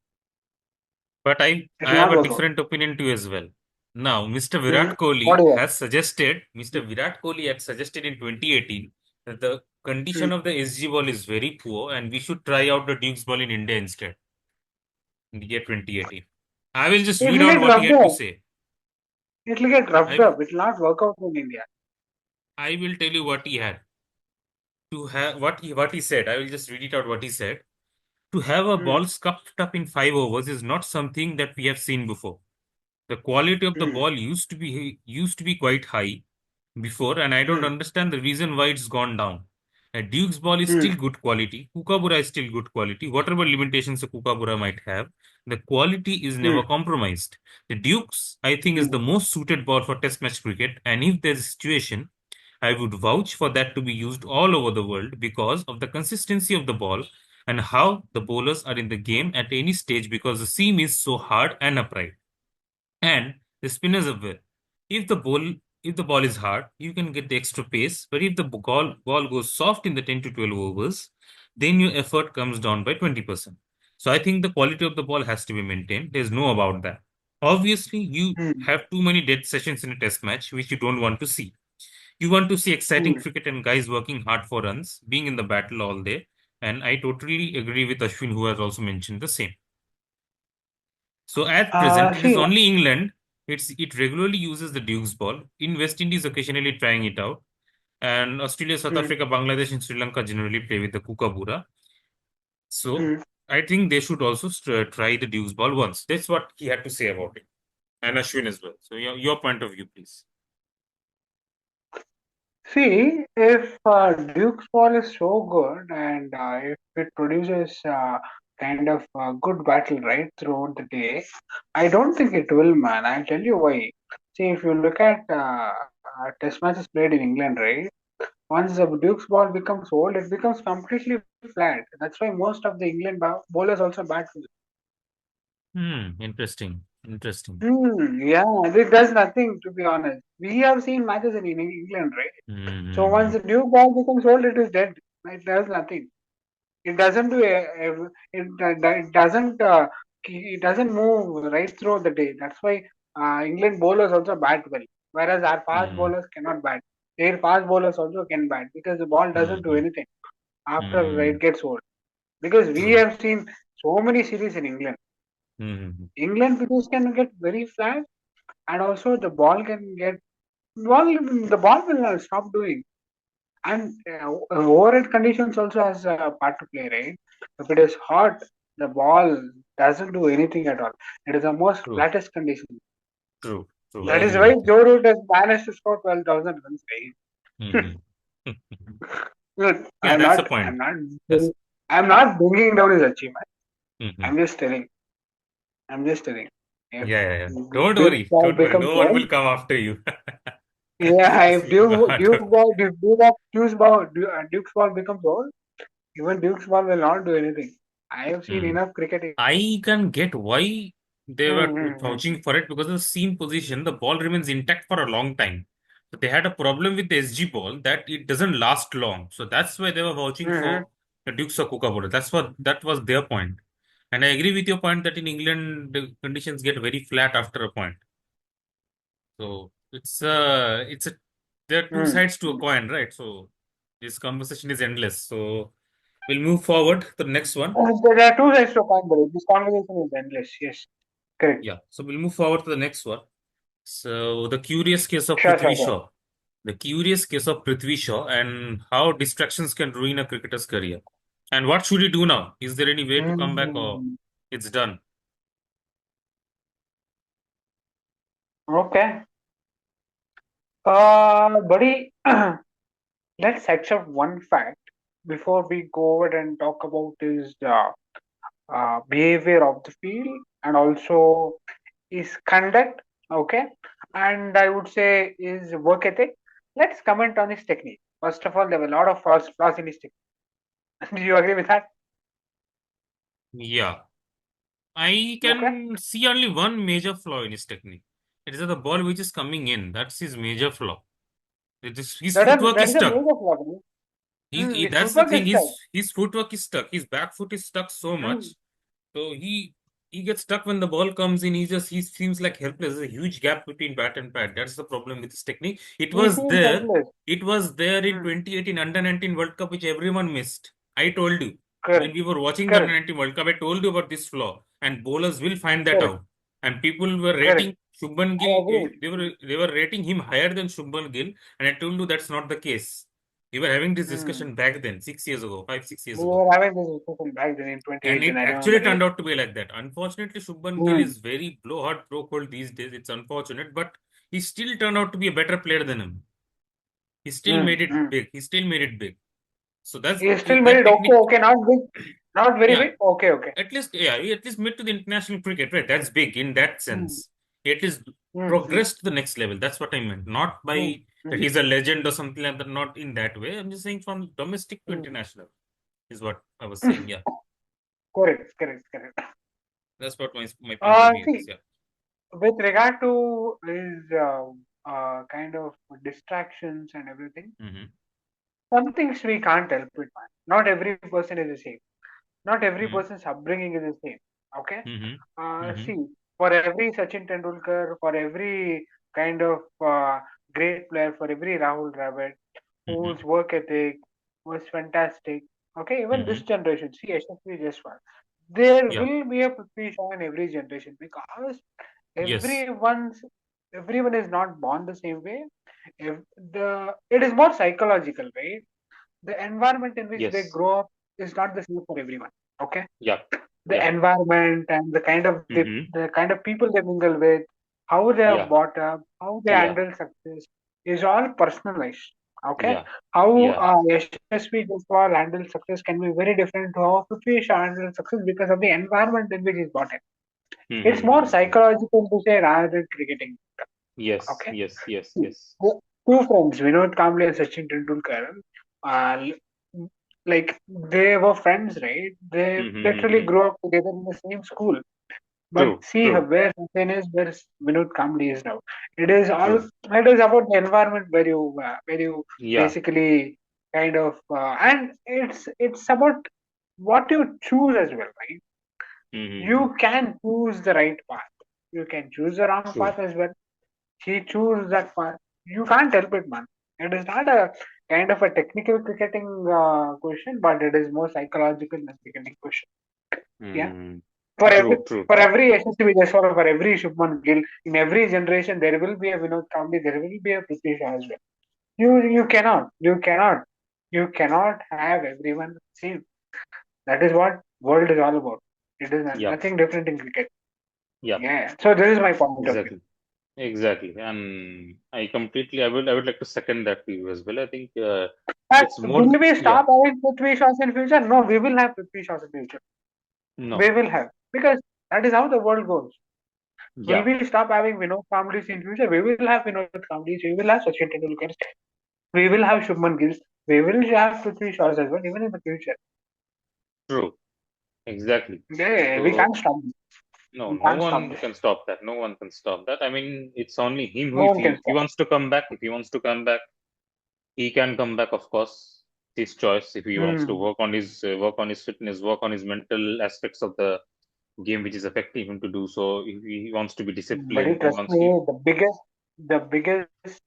But It I will have not a work out. different opinion too as well. Now, What is that? Mr. Virat Kohli had suggested in 2018 that the Hmm. condition of the SG ball is very poor and we should try out the Dukes ball in India instead in the year 2018. I will just It read will out get what he rubbed had to up. say. It will get rubbed I up. It will not work out in India. I will tell you what he had to have what he said. I will just read it out what he said. To have a Hmm. ball scuffed up in 5 overs is not something that we have seen before. The quality of the Hmm. ball used to be quite high before, and I don't Hmm. understand the reason why it's gone down. Duke's ball is Hmm. still good quality. Kookaburra is still good quality. Whatever limitations a Kookaburra might have, the quality is Hmm. never compromised. The Dukes, I think, is Hmm. the most suited ball for Test match cricket, and if there's a situation, I would vouch for that to be used all over the world because of the consistency of the ball and how the bowlers are in the game at any stage because the seam is so hard and upright. And the spinners are well. If the ball if the ball is hard, you can get the extra pace. But if the ball goes soft in the 10 to 12 overs, then your effort comes down by 20%. So I think the quality of the ball has to be maintained. There's no about that. Obviously, you Hmm. have too many dead sessions in a test match, which you don't want to see. You want to see exciting Hmm. cricket and guys working hard for runs, being in the battle all day. And I totally agree with Ashwin, who has also mentioned the same. So at present, it is See, only England. It regularly uses the Duke's ball. In West Indies, occasionally trying it out, and Australia, South hmm. Africa, Bangladesh, and Sri Lanka generally play with the Kookaburra. So Hmm. I think they should also try the Duke's ball once. That's what he had to say about it, and Ashwin as well. So your point of view, please. See, if Duke's ball is so good and if it produces kind of good battle right throughout the day, I don't think it will, man. I'll tell you why. See, if you look at test matches played in England, right? Once the Duke's ball becomes old, it becomes completely flat. That's why most of the England bowlers also bat with it. Interesting. Interesting. Yeah, it does nothing to be honest. We have seen matches in England, right? So once Hmm. the Duke ball becomes old, it is dead. It does nothing. It doesn't do it doesn't move right through the day. That's why England bowlers also bat well, whereas our fast Hmm. bowlers cannot bat. Their fast bowlers also can bat because the ball doesn't do Hmm. anything after Hmm. it gets old. Because we True. have seen so many series in England. Hmm. England pitches can get very flat, and also the ball can get ball. The ball will not stop doing. And overhead conditions also has a part to play, right? If it is hot, the ball doesn't do anything at all. It is the most True. flattest condition. True. True. I That is agree why with you. Joe Root has managed to score 12,000 runs, right? Hmm. Look, Yeah, that's the point. That's I'm not bringing down his achievement. hmm I'm just telling. I'm just telling. If yeah, yeah, yeah. Don't Duke worry. ball Don't worry. becomes No one will old, come after you. yeah, Just if make the hard work. Duke's ball becomes old, even Duke's ball will not do anything. I have seen Hmm. enough cricket. I can get why they were Mm-hmm. vouching for it because of the seam position, the ball remains intact for a long time. So they had a problem with the SG ball that it doesn't last long. So that's why they were vouching Mm-hmm. for the Dukes of Kookaburra. That was their point. And I agree with your point that in England the conditions get very flat after a point. So it's a there are two sides to a coin, right? So this conversation is endless. So we'll move forward to the next one. There are two sides to a coin, but this conversation is endless. Yes, correct. Yeah. So we'll move forward to the next one. So the curious case of Sure, Prithvi sure, sure. Shaw. The curious case of Prithvi Shaw and how distractions can ruin a cricketer's career. And what should he do now? Is there any way to come back or Mm. it's done? Okay. Buddy, let's accept one fact before we go ahead and talk about his behavior of the field and also his conduct. Okay. And I would say his work ethic. Let's comment on his technique. First of all, there were a lot of flaws in his technique. Do you agree with that? Yeah, I Okay. can see only one major flaw in his technique. It is that the ball which is coming in. That's his major flaw. It is his footwork That is is a stuck. major flaw, buddy. His That's the footwork thing. is tough. His footwork is stuck. His back foot is stuck so Mm. much. So he gets stuck when the ball comes in. He seems like helpless. There's a huge gap between bat and pad. That's the problem with his technique. It He was feels there. helpless. It was there in Mm. 2018 Under 19 World Cup, which everyone missed. I told you when Correct. we were watching the Under Correct. 19 World Cup. I told you about this flaw, and bowlers will find that Correct. out. And people were Correct. rating Shubman I Gill. agree. They were rating him higher than Shubman Gill, and I told you that's not the case. We were having this Mm. discussion back then, 6 years ago, 5, 6 years We ago. were having this discussion back then in And 2018. it I actually remember it. turned out to be like that. Unfortunately, Shubman Gill Mm. is very blowhard pro cold these days. It's unfortunate, but he still turned out to be a better player than him. He still Mm. made it Mm. big. He still made it big. So that's He still made that it okay. technique. Okay. Not big. Not very Yeah, big. Okay. Okay. he at least made to the international cricket, right? That's big in that Mm. sense. At least Mm. Mm. progressed to the next level. That's what I meant. Not Mm. by that Mm. he's a legend or something like that. Not in that way. I'm just saying from domestic to Mm. international is what I was saying. Yeah, Correct. Correct. Correct. that's what my point of view is. See, Yeah. with regard to his kind of distractions and everything, Mm-hmm. some things we can't help it, man. Not every person is the same. Not every Mm-hmm. person's upbringing is the same. Okay. Mm-hmm. Mm-hmm. See, for every Sachin Tendulkar, for every kind of great player, for every Rahul Dravid, Mm-hmm. whose work ethic was fantastic. Okay, even Mm-hmm. this generation, see Yashasvi Jaiswal, there Yeah. will be a Prithvi Shaw in every generation because Yes. everyone's everyone is not born the same way. If it is more psychological, right? The environment in which they Yes. grow up is not the same for everyone. Okay, Yeah. the Yeah. environment and the kind of Mm-hmm. the kind of people they mingle with, how they are Yeah. brought up, how they Yeah. handle success is all personalized. Okay, Yeah. how Yeah. Yashasvi Jaiswal handles success can be very different to how Prithvi Shaw handles success because of the environment in which he's brought in. It's more Mm-hmm. psychological to say rather than cricketing. Yes. Okay, Yes. Yes. see, Yes. the two friends, Vinod Kamble and Sachin Tendulkar, like they were friends, right? They literally Mm-hmm. grew up together in the same school. But True. see True. where Sachin is, where Vinod Kamble is now. It is all. True. It is about the environment where you Yeah. basically kind of, and it's about what you choose as well, right? Mm-hmm. You can choose the right path. You can choose the wrong True. path as well. He chose that path. You can't help it, man. It is not a kind of a technical cricketing question, but it is more psychological than cricketing question. Yeah. Mm. For every True. True. for True. every SSB Jaiswal, for every Shubman Gill, in every generation there will be a Vinod Kambli, there will be a Prithvi Shaw as well. You cannot have everyone same. That is what world is all about. It is Yeah. nothing different in cricket. Yeah. Yeah. So this is my point of view. Exactly. Exactly. And I would like to second that view as well. I think But it's more, will we yeah. stop having Prithvi shots in future? No, we will have Prithvi shots in future. We No. will have because that is how the world goes. Will Yeah. we stop having Vinod Kamblis in future? We will have Vinod Kamblis. We will have Sachin Tendulkar. We will have Shubman Gills. We will have Prithvi shots as well, even in the future. True. Exactly. Yeah, we So can't stop this. no, We no can't stop one this. can stop that. No one can stop that. I mean, it's only him who, No one can if he stop. wants to come back, if he wants to come back, he can come back, of course. His choice. If he wants to Hmm. work on his fitness, work on his mental aspects of the game, which is affecting him to do so. If he wants to be But disciplined, it he trust wants he. me, the biggest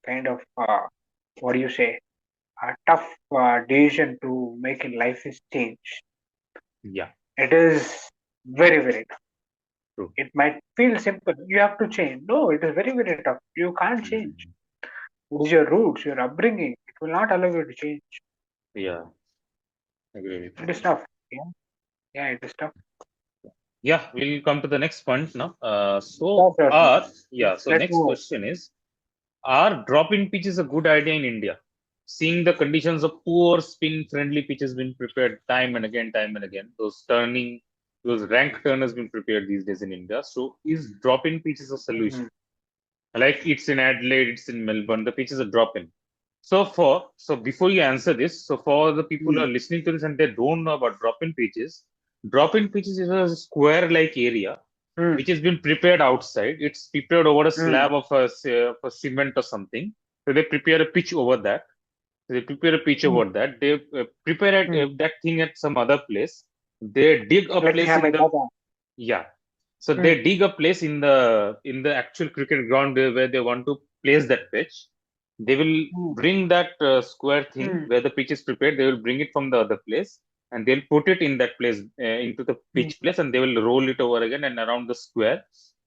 kind of what do you say? A tough decision to make in life is change. Yeah, It is very, very tough. true. It might feel simple. You have to change. No, it is very, very tough. You can't change. Mm, It is your roots, your upbringing. It will not allow you to change. yeah, agree with It that. is tough. Yeah, yeah, it is tough. Yeah, we'll come to the next point now. Sure, sure, sure. So Let's next move. question is, are drop-in pitches a good idea in India? Seeing the conditions of poor spin-friendly pitches being prepared time and again, those rank turners being prepared these days in India. So, is drop-in pitches a Mm, solution? Like it's in Adelaide, it's in Melbourne, the pitches are drop-in. So before you answer this, so for the people who mm, are listening to this and they don't know about drop-in pitches is a square-like area mm, which has been prepared outside. It's prepared over a mm, slab of of a cement or something. So they prepare a pitch over that. They prepare a pitch mm, over that. They prepare mm. that thing at some other place. They dig a Let me place have in my the data. yeah. So Mm, they dig a place in the actual cricket ground where they want to place that pitch. They will mm, bring that square thing mm, where the pitch is prepared. They will bring it from the other place and they'll put it in that place into the mm, pitch place and they will roll it over again and around the square.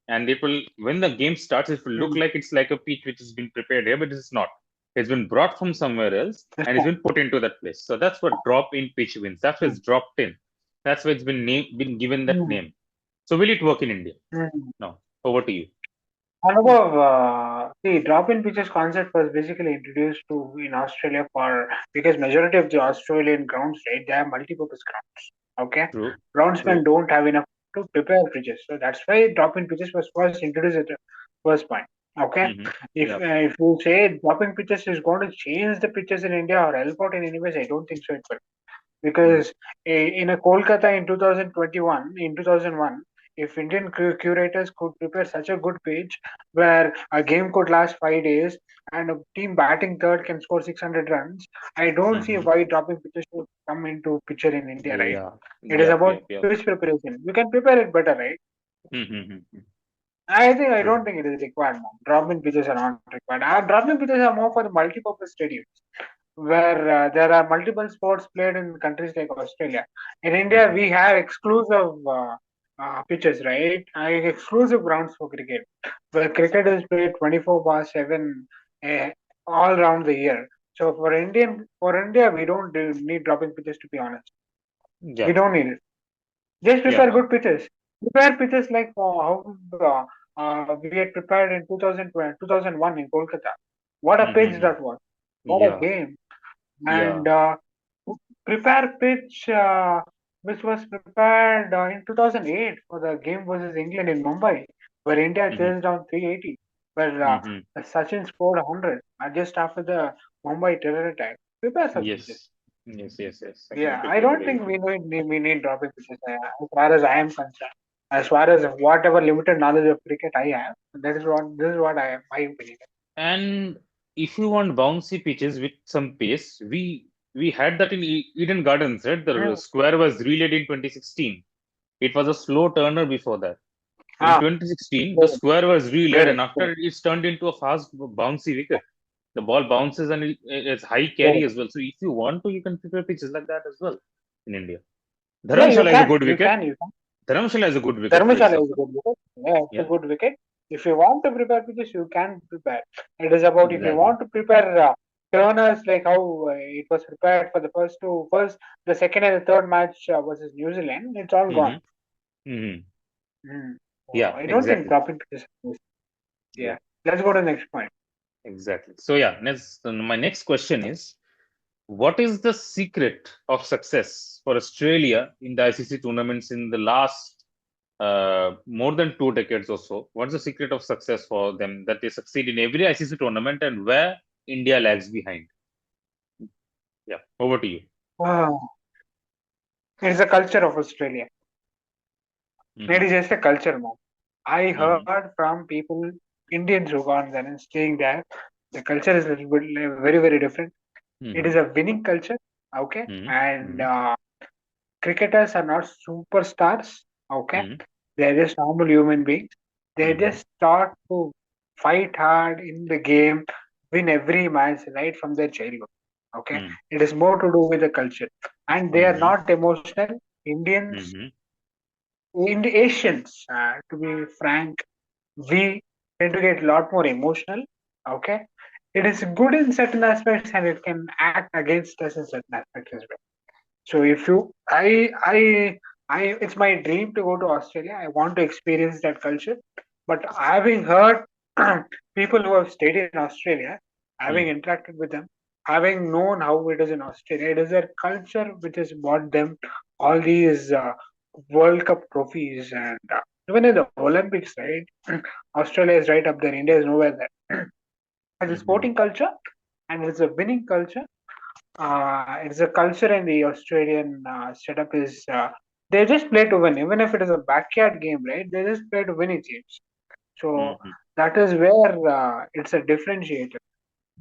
And it will when the game starts, it will look mm. like it's like a pitch which has been prepared here, but it's not. It's been brought from somewhere else That's and it's fine. been put into that place. So that's what drop in pitch means. That's why Mm, it's dropped in. That's why it's been given that mm, name. So will it work in India? mm. No. Over to you. Anubhav, the drop-in pitches concept was basically introduced to in Australia for because majority of the Australian grounds, right, they are multi-purpose grounds. Okay, True. groundsmen True. don't have enough to prepare pitches, so that's why drop-in pitches was first introduced at the first point. Okay, Mm-hmm. if Yeah. if you say drop-in pitches is going to change the pitches in India or help out in any ways, I don't think so. It will Mm-hmm. because in a Kolkata in 2021, in 2001, if Indian curators could prepare such a good pitch where a game could last 5 days and a team batting third can score 600 runs, I don't see Mm-hmm. why dropping pitches should come into picture in India, right? Yeah. It is Yeah. about Yeah. Yeah. pitch preparation. You can prepare it better, right? Mm-hmm. I True. don't think it is required, man. Dropping pitches are not required. Dropping pitches are more for the multi-purpose stadiums where there are multiple sports played in countries like Australia. In India, Mm-hmm. we have exclusive pitches, right? Exclusive grounds for cricket, where cricket is played 24 bar 7 uh, all around the year. So for India, we don't need dropping pitches to be honest. We Yeah. don't need it. Just Yeah. prepare good pitches. Prepare pitches like how we had prepared in 2001 in Kolkata. What a pitch Mm-hmm. that was! What a Yeah. game! Yeah. And prepare pitch which was prepared in 2008 for the game versus England in Mumbai, where India Mm-hmm. chased down 380, where Mm-hmm. Sachin scored 100 just after the Mumbai terror attack. Prepare such pitches. Yes. Yes. Yes. Yes. I Yeah, I completely don't agree with think you. we need dropping pitches as far as I am concerned. As far as whatever limited knowledge of cricket I have, this is what I am, my opinion. And if you want bouncy pitches with some pace, we had that in Eden Gardens, right? The Hmm. square was relayed in 2016. It was a slow turner before that. In Ah, 2016, the correct, square was relayed, and correct, after it's turned into a fast bouncy wicket. The ball bounces and it's high carry correct. as well. So if you want to, you can prepare pitches like that as well in India. Yeah, you Dharamshala is a can, good wicket. you can. Dharamshala is a good wicket, for Dharmshala is a example. good wicket. Yeah, it's a Yeah, good wicket. If you want to prepare pitches, you can prepare. It is about if you exactly. want to prepare turners like how it was prepared for the the second and the third match versus New Zealand. It's all gone. Mm-hmm. Mm-hmm. Mm. Yeah, I don't think exactly. dropping pitches. Yeah, Yeah. Let's go to the next point. exactly. So yeah, my next question is, what is the secret of success for Australia in the ICC tournaments in the last more than 2 decades or so? What's the secret of success for them that they succeed in every ICC tournament and where India lags behind? Yeah, over to you. Oh, it's a culture of Australia. It Mm-hmm. is just a culture, man. I Mm-hmm. heard from people, Indians who gone there and staying there, the culture is a little bit very, very different. It is Mm-hmm. a winning culture, okay, and Mm-hmm. cricketers are not superstars, okay. Mm-hmm. They're just normal human beings. They Mm-hmm. just start to fight hard in the game, win every match right from their childhood. Okay, it is more to do with the culture, and they are Mm-hmm. not emotional. Indians, Mm-hmm. Asians, to be frank, we tend to get a lot more emotional. Okay, it is good in certain aspects, and it can act against us in certain aspects as well. So if you, it's my dream to go to Australia. I want to experience that culture. But having heard people who have stayed in Australia, having Hmm. interacted with them, having known how it is in Australia, it is their culture which has brought them all these World Cup trophies, and even in the Olympics, right? Australia is right up there. India is nowhere there. It's a Hmm. sporting culture, and it's a winning culture. It's a culture in the Australian setup is they just play to win, even if it is a backyard game, right? They just play to win it games. So Hmm. that is where it's a differentiator.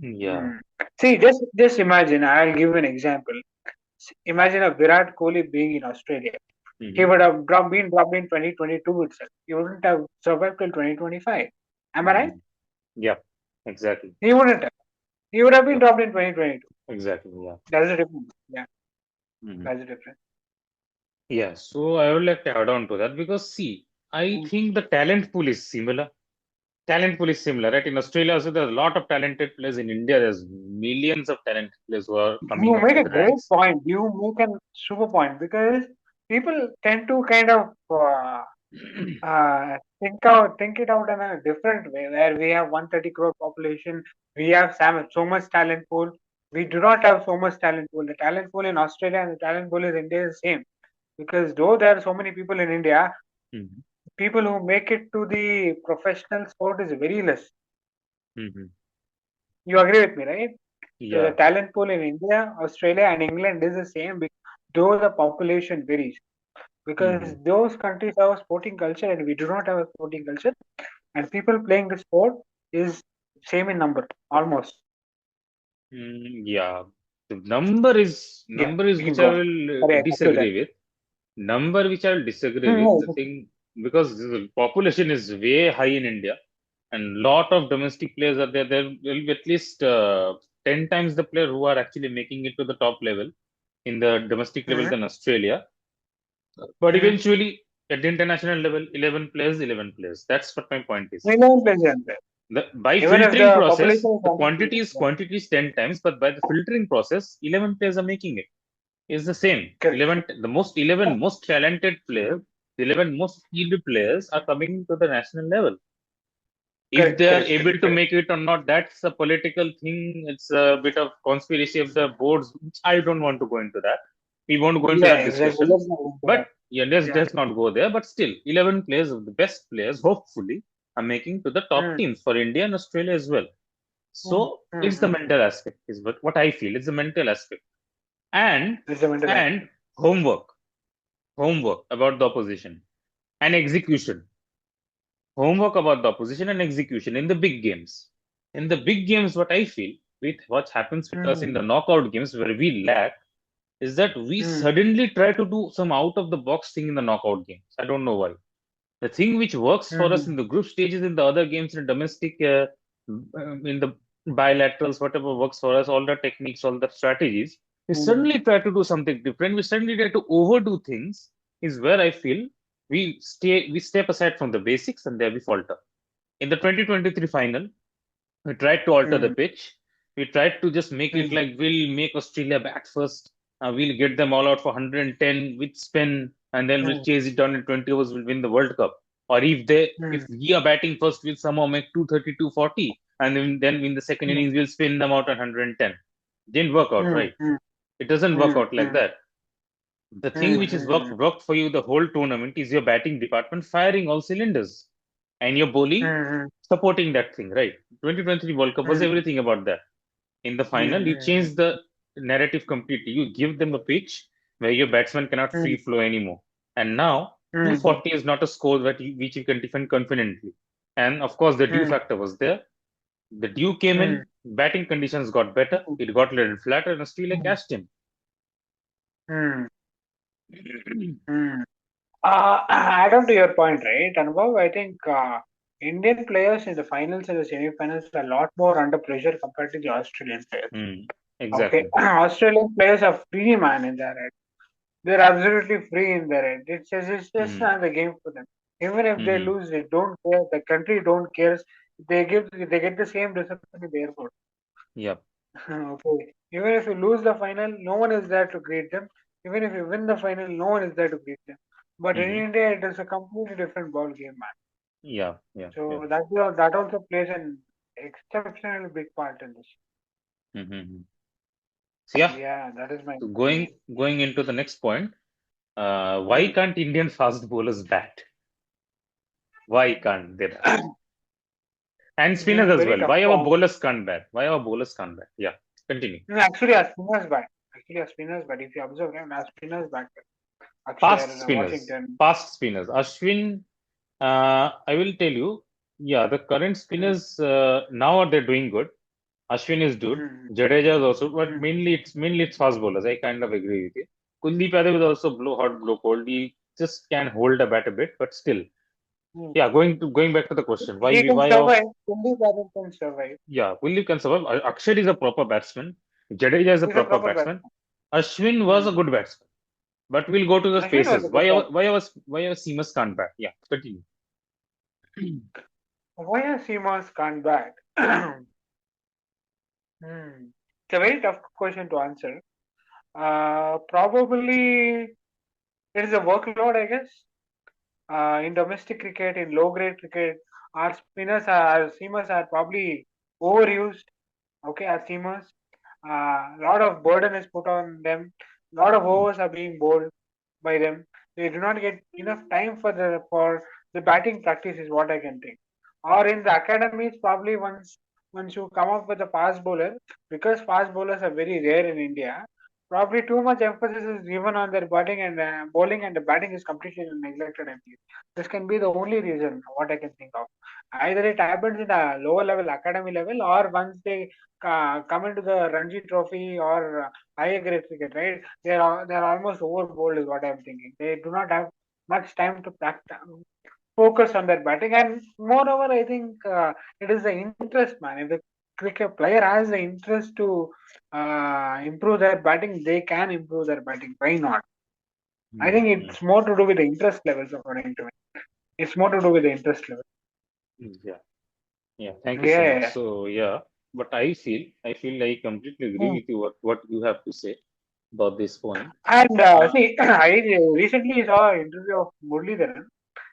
Yeah. Mm. See, just imagine. I'll give an example. Imagine a Virat Kohli being in Australia. He Hmm. would have been dropped in 2022 itself. He wouldn't have survived till 2025. Am I right? Hmm. Yeah. Exactly. He wouldn't have. He would have been Yeah. dropped in 2022. Exactly. Yeah. That's the difference. Yeah, Hmm. that's the difference. Yeah. So I would like to add on to that because see, I Mm. think the talent pool is similar. Talent pool is similar, right? In Australia, also there's a lot of talented players. In India, there's millions of talented players who are coming You up make in a the great ranks. point. You make a super point because people tend to kind of think it out in a different way. Where we have 130 crore population, we have so much talent pool. We do not have so much talent pool. The talent pool in Australia and the talent pool in India is the same because though there are so many people in India, Mhm. people who make it to the professional sport is very less. Mhm. You agree with me, right? So the Yeah. talent pool in India, Australia, and England is the same, though the population varies. Because Mhm. those countries have a sporting culture and we do not have a sporting culture, and people playing the sport is same in number, almost. Yeah. The number is Yeah, number is you can which I go on. will Sorry, I cut you there. disagree with. Number which I will disagree with. No, The thing because the population is way high in India, and lot of domestic players are there. There will be at least 10 times the player who are actually making it to the top level in the domestic level mm-hmm. than Australia. But Mm-hmm. eventually, at the international level, 11 players, 11 players. That's what my point is. 11 players are there. By Even if filtering the population process, is the 100 quantity million. is Yeah, quantity is 10 times, but by the filtering process, 11 players are making it. It's the same. correct. 11, the most 11 most talented players, the 11 most skilled players are coming to the national level. If Correct, they are correct, able correct, to correct. make it or not, that's a political thing. It's a bit of conspiracy of the boards, which I don't want to go into that. We won't go into Yeah, that exactly. discussion. Let's not go into But that. yeah, Yeah. let's not go there. But still, 11 players of the best players, hopefully, are making to the top Mm, teams for India and Australia as well. mm, So mm, it's the mm. mental aspect, is what I feel. It's the mental aspect. And It's a mental and aspect. homework. Homework about the opposition and execution. Homework about the opposition and execution in the big games. In the big games, what I feel with what happens with us Mm, in the knockout games where we lack is that we mm, suddenly try to do some out of the box thing in the knockout games. I don't know why. The thing which works for us mm, in the group stages in the other games in domestic, in the bilaterals, whatever works for us, all the techniques, all the strategies, we mm, suddenly try to do something different. We suddenly try to overdo things. Is where I feel we step aside from the basics and there we falter. In the 2023 final, we tried to alter the mm, pitch. We tried to just make it mm, like we'll make Australia bat first. We'll get them all out for 110 with spin, and then we'll mm, chase it down in 20 overs. We'll win the World Cup. Or if mm, we are batting first, we'll somehow make 230, 240, and then in the second mm, innings we'll spin them out at 110. Didn't work out, mm, right? mm, It doesn't work mm, out like mm, that. The thing mm, which has mm, worked for you the whole tournament is your batting department firing all cylinders, and your bowling mm, supporting that thing, right? 2023 World Cup was mm, everything about that. In the mm, final, you mm, change the narrative completely. You give them a pitch where your batsman cannot free mm, flow anymore. And now, mm, 240 is not a score which you can defend confidently. And of course, the dew mm, factor was there. The dew came mm, in, batting conditions got better, it got a little flatter, and Australia mm, cashed him. mm, mm. Add on to your point, right, Anubhav, I think Indian players in the finals and the semi-finals are a lot more under pressure compared to the Australian players. Mm, Okay, exactly. Australian players are free man in their head. They're absolutely free in their head. It's just Mm, another game for them. Even if they mm, lose, they don't care. The country don't care. They get the same reception in the airport. yep. Okay. Even if you lose the final, no one is there to greet them. Even if you win the final, no one is there to greet them. But in Hmm. India, it is a completely different ball game, man. Yeah, yeah, yeah. So that also plays an exceptionally big part in this. Hmm. So yeah, Yeah, that is my so opinion. going into the next point, why Hmm. can't Indian fast bowlers bat? Why can't they bat? And spinners as Very well. tough Why our call. bowlers can't bat? Why our bowlers can't bat? Yeah, continue. No, actually, our spinners bat. Actually, our spinners bat. If you observe, right, our spinners bat. Fast Akshar, spinners, Washington. fast spinners. Ashwin, I will tell you, yeah, the current Hmm. spinners now they're doing good. Ashwin is good. Hmm. Jadeja is also, but Hmm. mainly it's fast bowlers. I kind of agree with you. Kuldeep Yadav is also blow hot, blow cold. He just can hold a bat a bit, but still, Hmm. yeah. Going back to the question, He can why our survive. Kuldeep Yadav can survive. yeah, Kuldeep can survive. Akshay is a proper batsman. Jadeja is a He's a proper proper batsman. batsman. Ashwin was a Hmm. good batsman. But we'll go to the Ashwin was a spaces. good batsman. Why our seamers can't bat? Yeah, continue. Why are Seamers can't bat? It's a very tough question to answer. Probably it is a workload, I guess. In domestic cricket, in low grade cricket, our seamers are probably overused. Okay, our seamers. A lot of burden is put on them. A lot of overs are being bowled by them. They do not get enough time for the batting practice, is what I can think. Or in the academies, probably once you come up with a fast bowler, because fast bowlers are very rare in India. Probably too much emphasis is given on their batting and bowling, and the batting is completely neglected. I believe this can be the only reason what I can think of. Either it happens in a lower level academy level, or once they come into the Ranji Trophy or higher grade cricket, right? They're almost overbold, is what I'm thinking. They do not have much time to practice, focus on their batting, and moreover, I think it is the interest, man. If the cricket player has the interest to improve their batting, they can improve their batting. Why not? I think Hmm. it's more to do with the interest levels, according to me. It's more to do with the interest level. Yeah, yeah. Thank you Yeah, so yeah, much. yeah. So yeah, but I feel I completely agree Hmm. with you what you have to say about this point. And Uh, see, I recently saw an interview of Murli.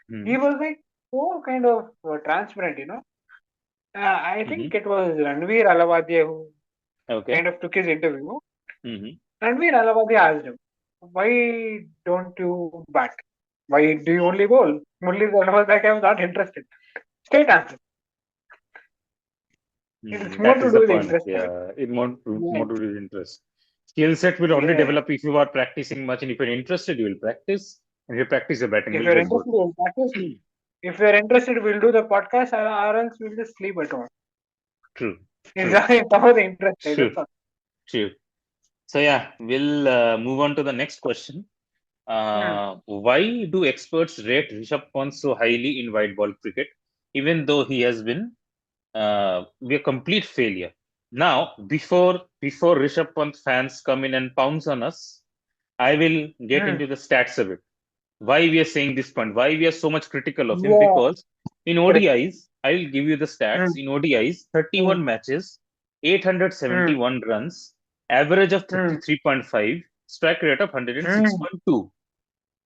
hmm. He was like so kind of transparent, you know. I Hmm. think it was Ranveer Alavadia who Okay. kind of took his interview. Hmm. Ranveer Alavadia asked him, "Why don't you bat? Why do you only bowl?" Murli was like, "I'm not interested." Straight answer. It is more That to is do the with the point. interest level. Yeah, it more Yeah, to do with interest. Skill set will only yeah. develop if you are practicing much, and if you're interested, you will practice. And if you practice, your batting If will you're get good. interested, we'll practice. If you're interested, we'll do the podcast, or else we'll just sleep at home. True, It's true, it's about the interest, right? true, That's all. true. So yeah, we'll move on to the next question. Hmm. Why do experts rate Rishabh Pant so highly in white ball cricket, even though he has been be a complete failure? Now, before Rishabh Pant fans come in and pounce on us, I will get Hmm. into the stats a bit. Why we are saying this point? Why we are so much critical of him? Yeah. Because in Correct. ODIs, I will give you the Hmm. stats. In ODIs, Hmm. 31 matches, Hmm. 871 runs, average of Hmm. 33.5, strike rate of Hmm. 106.2.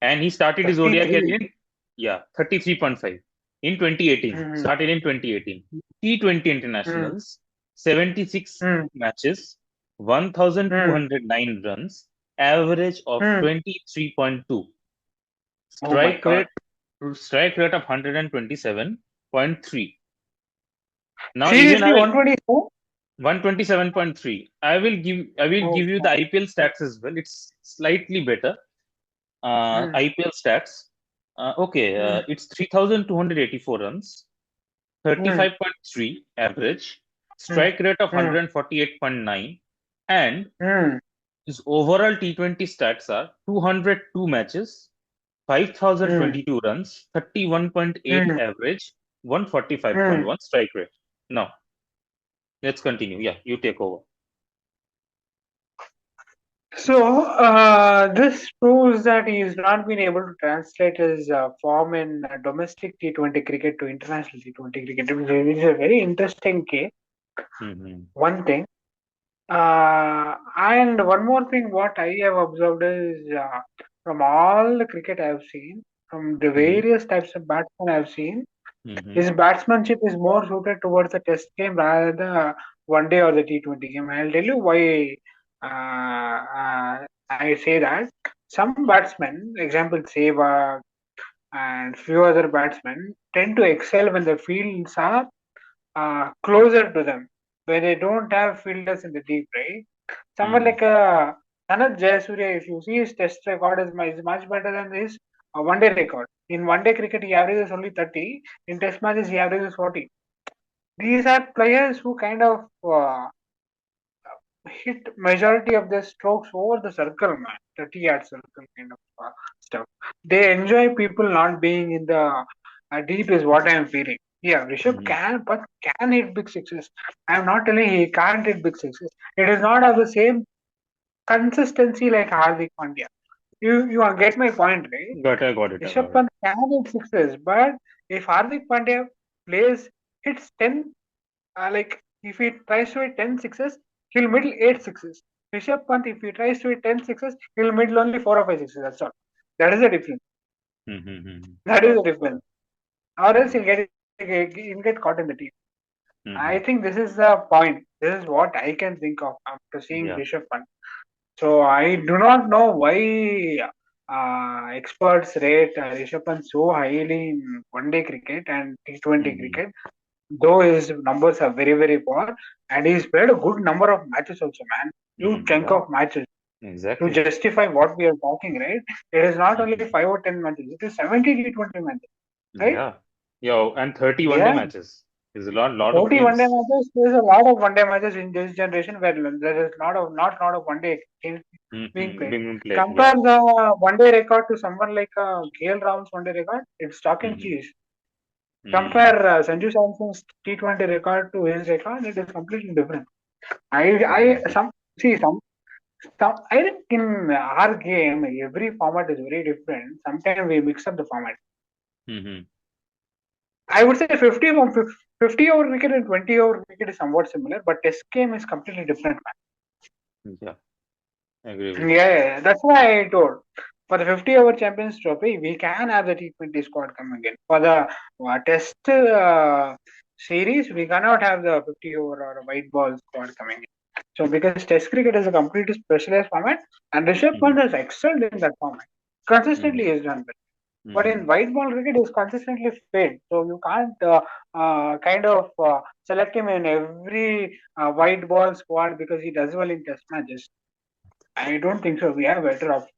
And he started his ODI 33. career in, yeah, 33.5 in 2018. Hmm. Started in 2018. T20 Hmm. internationals, 76 Hmm. matches, Hmm. 1,209 runs, average of Hmm. 23.2. Oh my Strike God. rate strike rate of 127.3. Now even I Seriously, will 124? 127.3. I will Oh give you the God. IPL stats as well. It's slightly better. Hmm. IPL stats. Okay, Hmm. it's 3,284 runs, Hmm. 35.3 average, Hmm. strike rate of Hmm. 148.9, and Hmm. his overall T20 stats are 202 matches, Hmm. 5,022 runs, 31.8 Hmm. average, Hmm. 145.1 strike rate. Now, let's continue. Yeah, you take over. So, this proves that he has not been able to translate his form in domestic T20 cricket to international T20 cricket, which is a very interesting case. Hmm. One thing. And one more thing, what I have observed is from all the cricket I have seen, From the Mm-hmm. various types of batsmen I've seen, Mm-hmm. his batsmanship is more suited towards the test game rather than the one day or the T20 game. I'll tell you why I say that. Some batsmen, example Sehwag and few other batsmen, tend to excel when the fields are closer to them, where they don't have fielders in the deep, right? Someone Mm-hmm. like Sanath Jayasuriya, if you see his test record is much better than his one day record. In one day cricket, he averages only 30. In test matches, he averages 40. These are players who kind of hit majority of their strokes over the circle, man, 30-yard circle kind of stuff. They enjoy people not being in the deep, is what I am feeling. Yeah, Rishabh Mm-hmm. can, but can hit big sixes. I am not telling he can't hit big sixes. It is not of the same consistency like Hardik Pandya. You get my point, right? Got it. I Rishabh got it. Pant can hit sixes, but if Hardik Pandya plays hits 10, like if he tries to hit 10 sixes, he'll middle 8 sixes. Rishabh Pant, if he tries to hit 10 sixes, he'll middle only 4 or 5 sixes. That's all. That is the difference. Mm-hmm. That is the difference. Or else Mm-hmm. he'll get caught in the team. Mm-hmm. I think this is the point. This is what I can think of after seeing Yeah. Rishabh Pant. So I do not know why experts rate Rishabh Pant so highly in one-day cricket and T20 Mm-hmm. cricket, though his numbers are very, very poor, and he's played a good number of matches also, man. Huge Mm-hmm. chunk Yeah. of matches to Exactly. justify what we are talking, right? It is not only Mm-hmm. 5 or 10 matches, it is 70 T20 matches, right? Yeah. Yeah. And 30 one-day Yeah, matches. There's a lot of 30 one-day games. matches. There's a lot of one-day matches in this generation where there is not lot of one-day games being Mm-hmm. played. Being played. Yeah. Compare the one-day record to someone like Gail Rahul's one-day record, it's chalk and Mm-hmm. cheese. Mm-hmm. Compare Sanju Samson's T20 record to his record, it is completely different. I Exactly. some I think in our game every format is very different. Sometimes we mix up the format. Mm-hmm. I would say 50 over cricket and 20 over cricket is somewhat similar, but test game is completely different, Yeah. I agree man. with Yeah, you. yeah, yeah, that's why I told. For the 50 over Champions Trophy, we can have the T20 squad coming in. For the test series, we cannot have the 50 over or white ball squad coming in. So because Test cricket is a completely specialized format, and Rishabh Mm-hmm. Pant has excelled in that format. Consistently Mm-hmm. is done well. But in Mm-hmm. white ball cricket, is consistently failed. So you can't kind of select him in every white ball squad because he does well in Test matches. I don't think so. We have better options.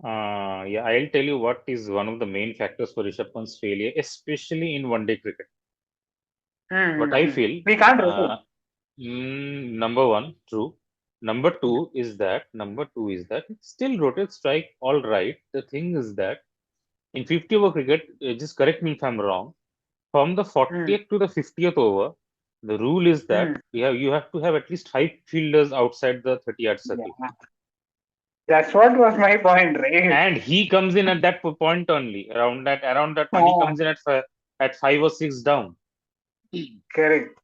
Yeah, I'll tell you what is one of the main factors for Rishabh Pant's failure, especially in one-day cricket. What I feel, We can't rotate. uh, number one, true. Number two is that it still rotates strike all right. The thing is that in 50 over cricket, just correct me if I'm wrong, from the Mm, 40th to the 50th over, the rule is that mm, you have to have at least five fielders outside the 30-yard circle. yeah. That's what was my point, right? And he comes in at that point only, around that point. He Ah, comes in at 5 or 6 down. correct.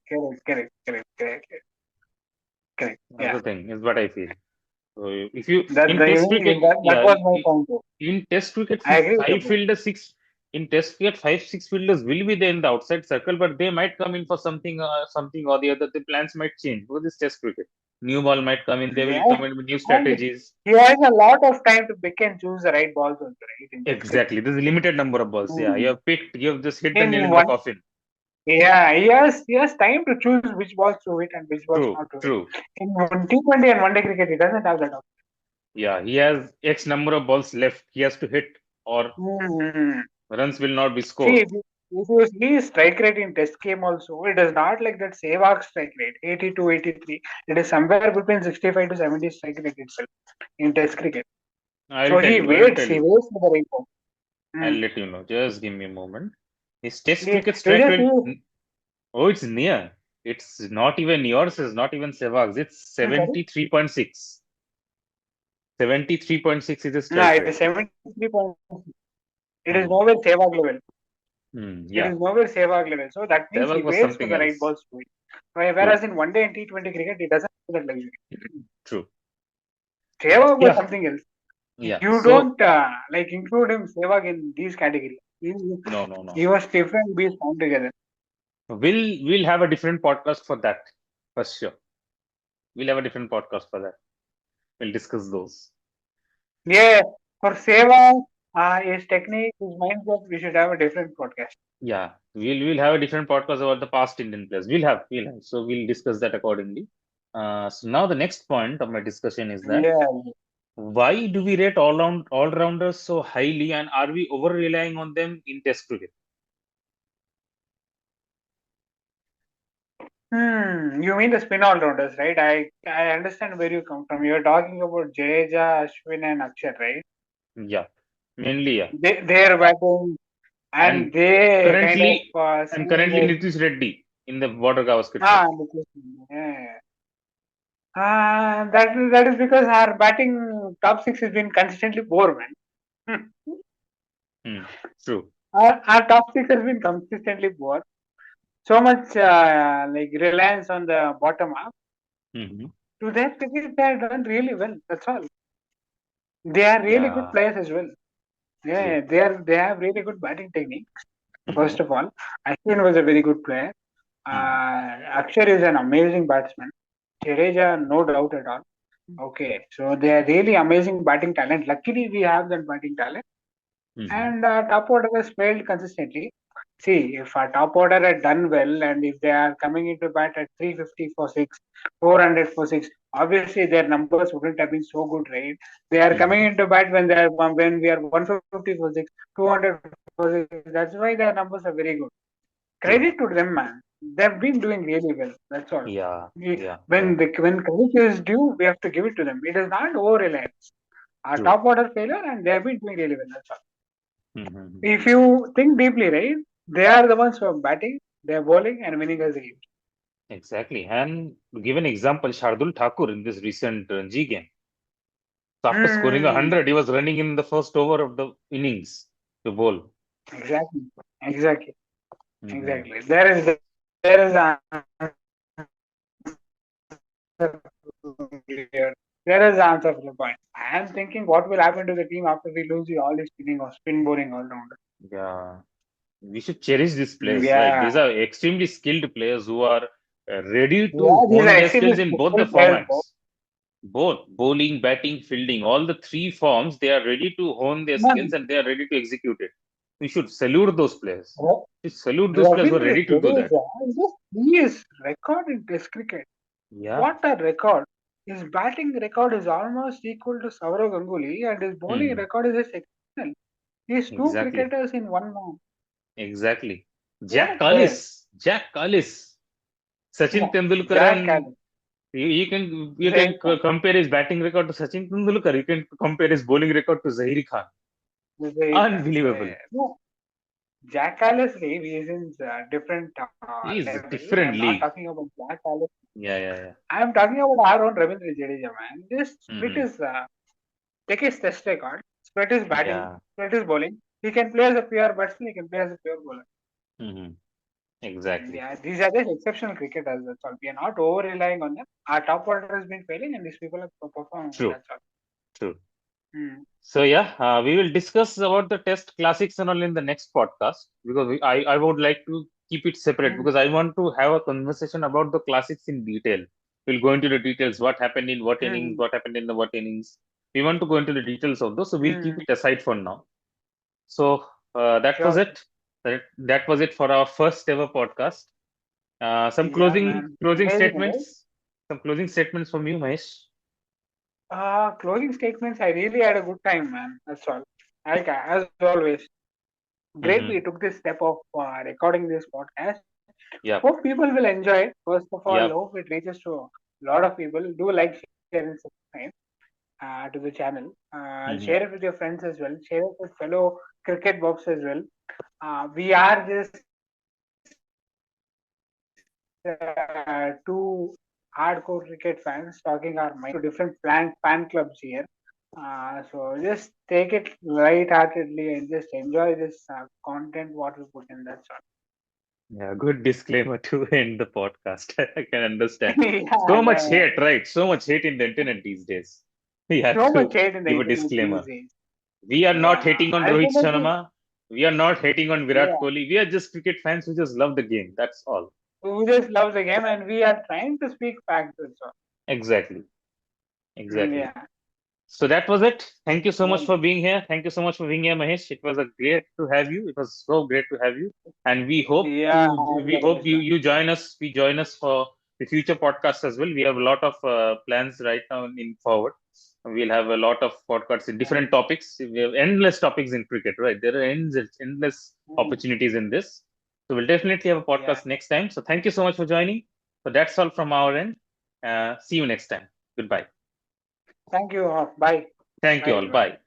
That's Yeah. the thing, is what I feel. So if you That in Test cricket, that yeah, was my point too. in Test cricket, I agree with your five point. fielders, six in Test cricket, five, six fielders will be there in the outside circle, but they might come in for something or the other. The plans might change because this Test cricket. New ball might come in. They will Yeah. come in with new And strategies. he has a lot of time to pick and choose the right balls also, right? In Test cricket. Exactly. There's a limited number of balls. Yeah, you Mm. have picked. You have just hit the In nail in the one, coffin. yeah, he has time to choose which balls to hit and which balls True. not to hit. True. In one T20 and one day cricket, he doesn't have that option. Yeah, he has X number of balls left. He has to hit, or Mm. runs will not be See, scored. if you see strike rate in Test game also, it is not like that Sehwag strike rate, 82, 83. It is somewhere between 65 to 70 strike rate itself in Test cricket. I'll So tell you. I'll tell he you. waits for the right ball. I'll Mm. let you know. Just give me a moment. His Test You cricket you strike just rate. see, Oh, it's near. It's not even yours. It's not even Sehwag's. It's sorry? 73.6. 73.6 is the No, strike it rate. is 73 points. It is Hmm. nowhere Sehwag level. It Yeah. is nowhere Sehwag level. So that means he Sehwag was waits for something the right else. balls to hit. Whereas True. in one day and T20 cricket, he doesn't have that luxury. True. Sehwag was Yeah. something else. Yeah. You So don't include him Sehwag in these categories. no, no, no. He was different beasts found together. We'll have a different podcast for that, for sure. We'll have a different podcast for that. We'll discuss those. Yeah, for Sehwag, his technique, his mindset, we should have a different podcast. Yeah, we'll have a different podcast about the past Indian players. We'll have. So we'll discuss that accordingly. So now the next point of my discussion is that Yeah. why do we rate all rounders so highly, and are we over relying on them in Test cricket? You mean the spin all-rounders, right? I understand where you come from. You're talking about Jadeja, Ashwin, and Akshar, right? Yeah, mainly yeah. They're batting, and And they kind of currently, and seem currently like Nitish Reddy in the Border Gavaskar team. yeah. That is because our batting top six has been consistently poor, man. Hmm, true. Our top six has been consistently poor. So much reliance on the bottom up. Hmm. To their cricket, they have done really well. That's all. They are really good Yeah, players as well. true. Yeah, they have really good batting technique. Hmm. First of all, Ashwin was a very good player. Hmm. Akshar is an amazing batsman. Jadeja, no doubt at all. Okay, so they are really amazing batting talent. Luckily, we have that batting talent. Hmm. And top order has failed consistently. See, if our top order had done well and if they are coming into bat at 350 for 6, 400 for 6, obviously their numbers wouldn't have been so good, right? They are coming Hmm. into bat when we are 150 for 6, 200 for 6. That's why their numbers are very good. True. Credit to them, man. They've been doing really well. That's all. Yeah, yeah, yeah. When credit is due, we have to give it to them. It is not over reliance. Our True. top order failure, and they have been doing really well. That's all. Hmm. If you think deeply, right, they are the ones who are batting, they are bowling, and winning us the game. Exactly. And to give an example, Shardul Thakur in this recent Ranji game. So after scoring Hmm. 100, he was running in the first over of the innings to bowl. Exactly. Exactly. Hmm. Exactly. There is an answer clear. There is an answer for the point. I am thinking what will happen to the team after we lose the all the spinning or spin bowling all round. Yeah, we should cherish these players, right? Yeah. These are extremely skilled players who are ready to Yeah, these hone are their extremely skills in both the skilled players, bro. formats. Both bowling, batting, fielding, all the three forms, they are ready to hone their skills Man, and they are ready to execute it. We should salute those players. Ro- We should salute those players who are Ravindra ready to do that. Jadeja, just his record in Test cricket. Yeah, What a record! His batting record is almost equal to Saurav Ganguly, and his bowling hmm, record is exceptional. He's two exactly, cricketers in one man. exactly. What a player! Jack Callis, Sachin Yeah, Tendulkar, Jack and Allen. you can Zaid Khan. compare his batting record to Sachin Tendulkar. You can compare his bowling record to Zahir Khan. Zaid Khan. Unbelievable. No, Jack Alice league is in different He is a level. different I'm not league. talking about Jack Alice. Yeah, yeah, yeah. I'm talking about our own Ravindra Jadeja, man. Just split Hmm. his take his test record, split his batting, Yeah. split his bowling. He can play as a pure batsman, he can play as a pure bowler. Hmm. Exactly. Yeah, these are just exceptional cricketers. That's all. We are not over relying on them. Our top order has been failing, and these people are performing. True. That's all. True. Hmm. So yeah, we will discuss about the test classics and all in the next podcast because I would like to keep it separate Hmm. because I want to have a conversation about the classics in detail. We'll go into the details, what happened in what innings, Hmm. what happened in the what innings. We want to go into the details of those, so we'll keep Hmm. it aside for now. So that was Sure. it. That was it for our first ever podcast. Some Yeah, closing man. closing Amazing, right? statements. Some closing statements from you, Mahesh. Closing statements. I really had a good time, man. That's all. Like as always, great. Mm-hmm. We took this step of recording this podcast. Yep. Hope people will enjoy it. First of all, Yep. hope it reaches to a lot of people. Do like, share, and subscribe to the channel. Mm-hmm. Share it with your friends as well. Share it with fellow cricket buffs as well. We are just two hardcore cricket fans talking our mind to different fan clubs here. So just take it light-heartedly and just enjoy this content what we put in. That's all. Yeah, good disclaimer to end the podcast. I can understand. Yeah, So much yeah, hate, right? So much hate in the internet these days. We have So to much hate in the give a internet disclaimer. these days. We are not Yeah, hating on Rohit ultimately, Sharma. We are not hating on Virat yeah. Kohli. We are just cricket fans who just love the game. That's all. We just love the game, and we are trying to speak facts also. Exactly. Exactly. Yeah. So that was it. Thank you so much Well, for being here. Thank you so much for being here, Mahesh. It was a great to have you. It was so great to have you. And yeah, we hope pleasure. you join us. We join us for the future podcasts as well. We have a lot of plans right now in forward. We'll have a lot of podcasts in different topics. We have endless topics in cricket, right? There are endless opportunities in this. So we'll definitely have a Yeah. podcast next time. So thank you so much for joining. So that's all from our end. See you next time. Goodbye. Thank you. Bye. Thank you Bye, all. everyone.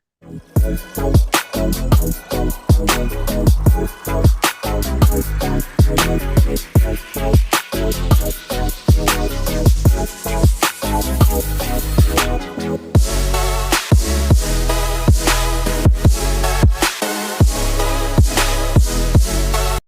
Bye.